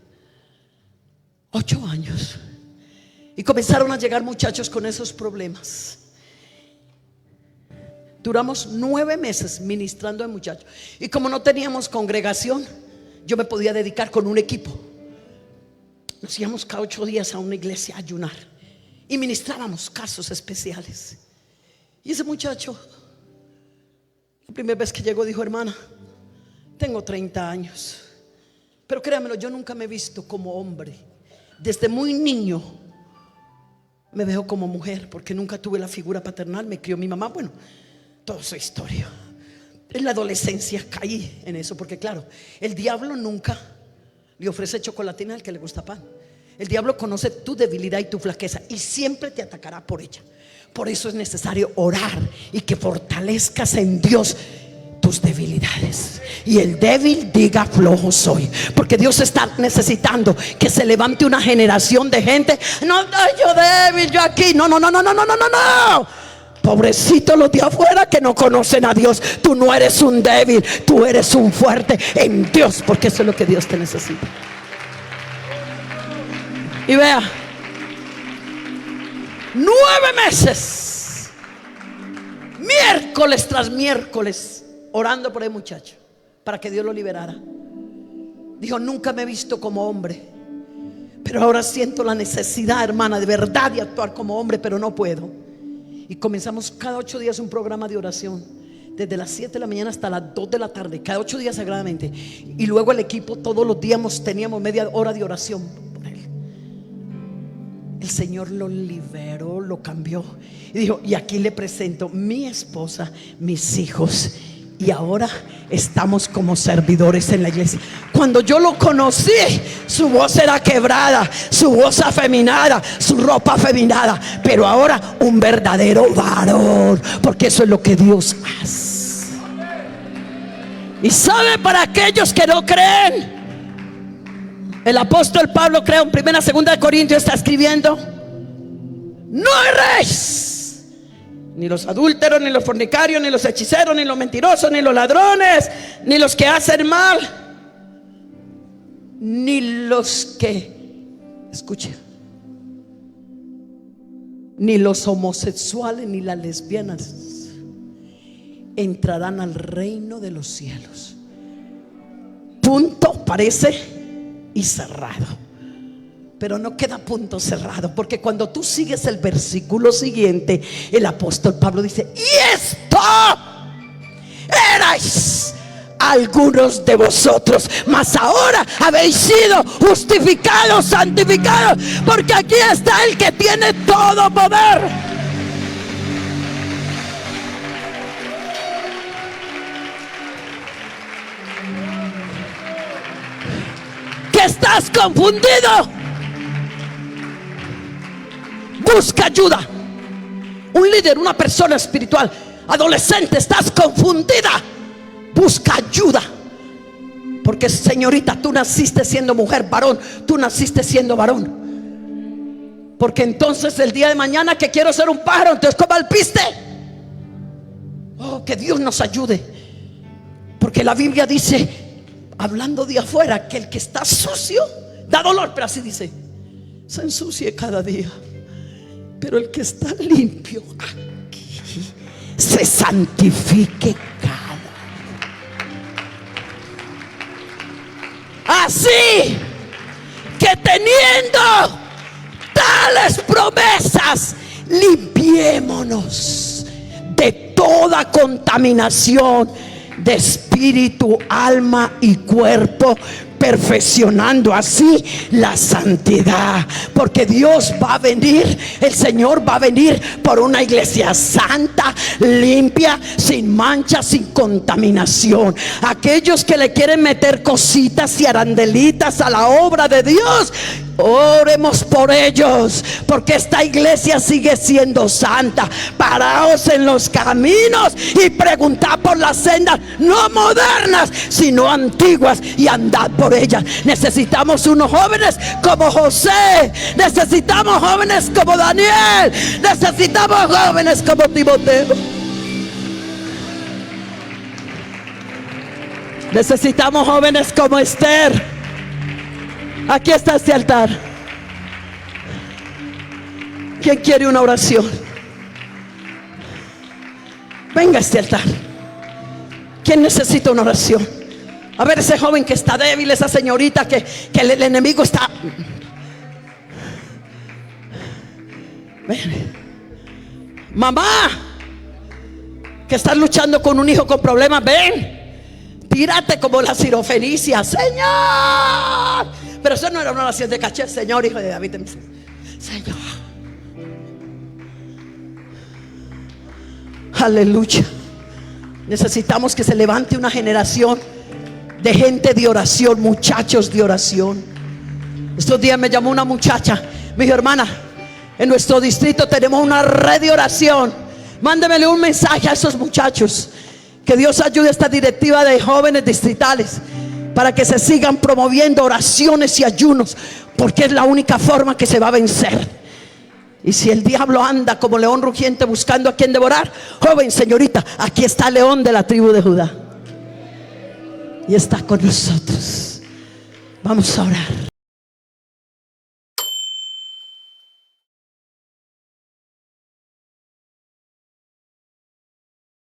8 años. Y comenzaron a llegar muchachos con esos problemas. Duramos 9 meses ministrando a muchachos. Y como no teníamos congregación, yo me podía dedicar con un equipo. Nos íbamos cada 8 días a una iglesia a ayunar y ministrábamos casos especiales. Y ese muchacho, la primera vez que llegó, dijo: hermana, tengo 30 años, pero créamelo, yo nunca me he visto como hombre. Desde muy niño me veo como mujer, porque nunca tuve la figura paternal. Me crió mi mamá, bueno, toda su historia. En la adolescencia caí en eso, porque claro, el diablo nunca le ofrece chocolatina al que le gusta pan. El diablo conoce tu debilidad y tu flaqueza y siempre te atacará por ella. Por eso es necesario orar y que fortalezcas en Dios tus debilidades. Y el débil diga: flojo soy. Porque Dios está necesitando que se levante una generación de gente. No, yo débil, yo aquí. No. Pobrecitos los de afuera que no conocen a Dios. Tú no eres un débil, tú eres un fuerte en Dios, porque eso es lo que Dios te necesita. Y vea, 9 meses, miércoles tras miércoles, orando por el muchacho para que Dios lo liberara. Dijo: nunca me he visto como hombre, pero ahora siento la necesidad, hermana, de verdad de actuar como hombre, pero no puedo. Y comenzamos cada 8 días un programa de oración, desde las 7 de la mañana hasta las 2 de la tarde, cada 8 días sagradamente. Y luego el equipo todos los días teníamos media hora de oración por él. El Señor lo liberó, lo cambió. Y dijo: y aquí le presento mi esposa, mis hijos, y ahora estamos como servidores en la iglesia. Cuando yo lo conocí, su voz era quebrada, su voz afeminada, su ropa afeminada, pero ahora un verdadero varón, porque eso es lo que Dios hace. Y sabe, para aquellos que no creen, el apóstol Pablo, creo, en 1 2 Corintios está escribiendo: no erréis, ni los adúlteros, ni los fornicarios, ni los hechiceros, ni los mentirosos, ni los ladrones, ni los que hacen mal, ni los que, escuche, ni los homosexuales, ni las lesbianas entrarán al reino de los cielos. Punto, parece, y cerrado. Pero no queda punto cerrado, porque cuando tú sigues el versículo siguiente, el apóstol Pablo dice: y esto erais algunos de vosotros, mas ahora habéis sido justificados, santificados, porque aquí está el que tiene todo poder. ¿Que estás confundido? Busca ayuda. Un líder, una persona espiritual, adolescente, estás confundida, busca ayuda. Porque, señorita, tú naciste siendo mujer, varón, tú naciste siendo varón. Porque entonces el día de mañana que quiero ser un pájaro, entonces coma el piste. Oh, que Dios nos ayude. Porque la Biblia dice, hablando de afuera, que el que está sucio da dolor, pero así dice: se ensucie cada día. Pero el que está limpio aquí se santifique cada día. Así que, teniendo tales promesas, limpiémonos de toda contaminación de espíritu, alma y cuerpo, perfeccionando así la santidad. Porque Dios va a venir, el Señor va a venir por una iglesia santa, limpia, sin mancha, sin contaminación. Aquellos que le quieren meter cositas y arandelitas a la obra de Dios, oremos por ellos, porque esta iglesia sigue siendo santa. Paraos en los caminos y preguntad por las sendas, no modernas, sino antiguas, y andad por ellas. Necesitamos unos jóvenes como José, necesitamos jóvenes como Daniel, necesitamos jóvenes como Timoteo, necesitamos jóvenes como Esther. Aquí está este altar. ¿Quién quiere una oración? Venga a este altar. ¿Quién necesita una oración? A ver, ese joven que está débil, esa señorita que el enemigo está. Ven. Mamá, que estás luchando con un hijo con problemas, ven. Tírate como la sirofenicia, Señor. Pero eso no era una oración de caché. Señor, hijo de David, Señor. Aleluya. Necesitamos que se levante una generación de gente de oración, muchachos de oración. Estos días me llamó una muchacha, me dijo: hermana, en nuestro distrito tenemos una red de oración, mándemele un mensaje a esos muchachos. Que Dios ayude a esta directiva de jóvenes distritales para que se sigan promoviendo oraciones y ayunos, porque es la única forma que se va a vencer. Y si el diablo anda como león rugiente buscando a quien devorar, joven, señorita, aquí está el león de la tribu de Judá y está con nosotros. Vamos a orar.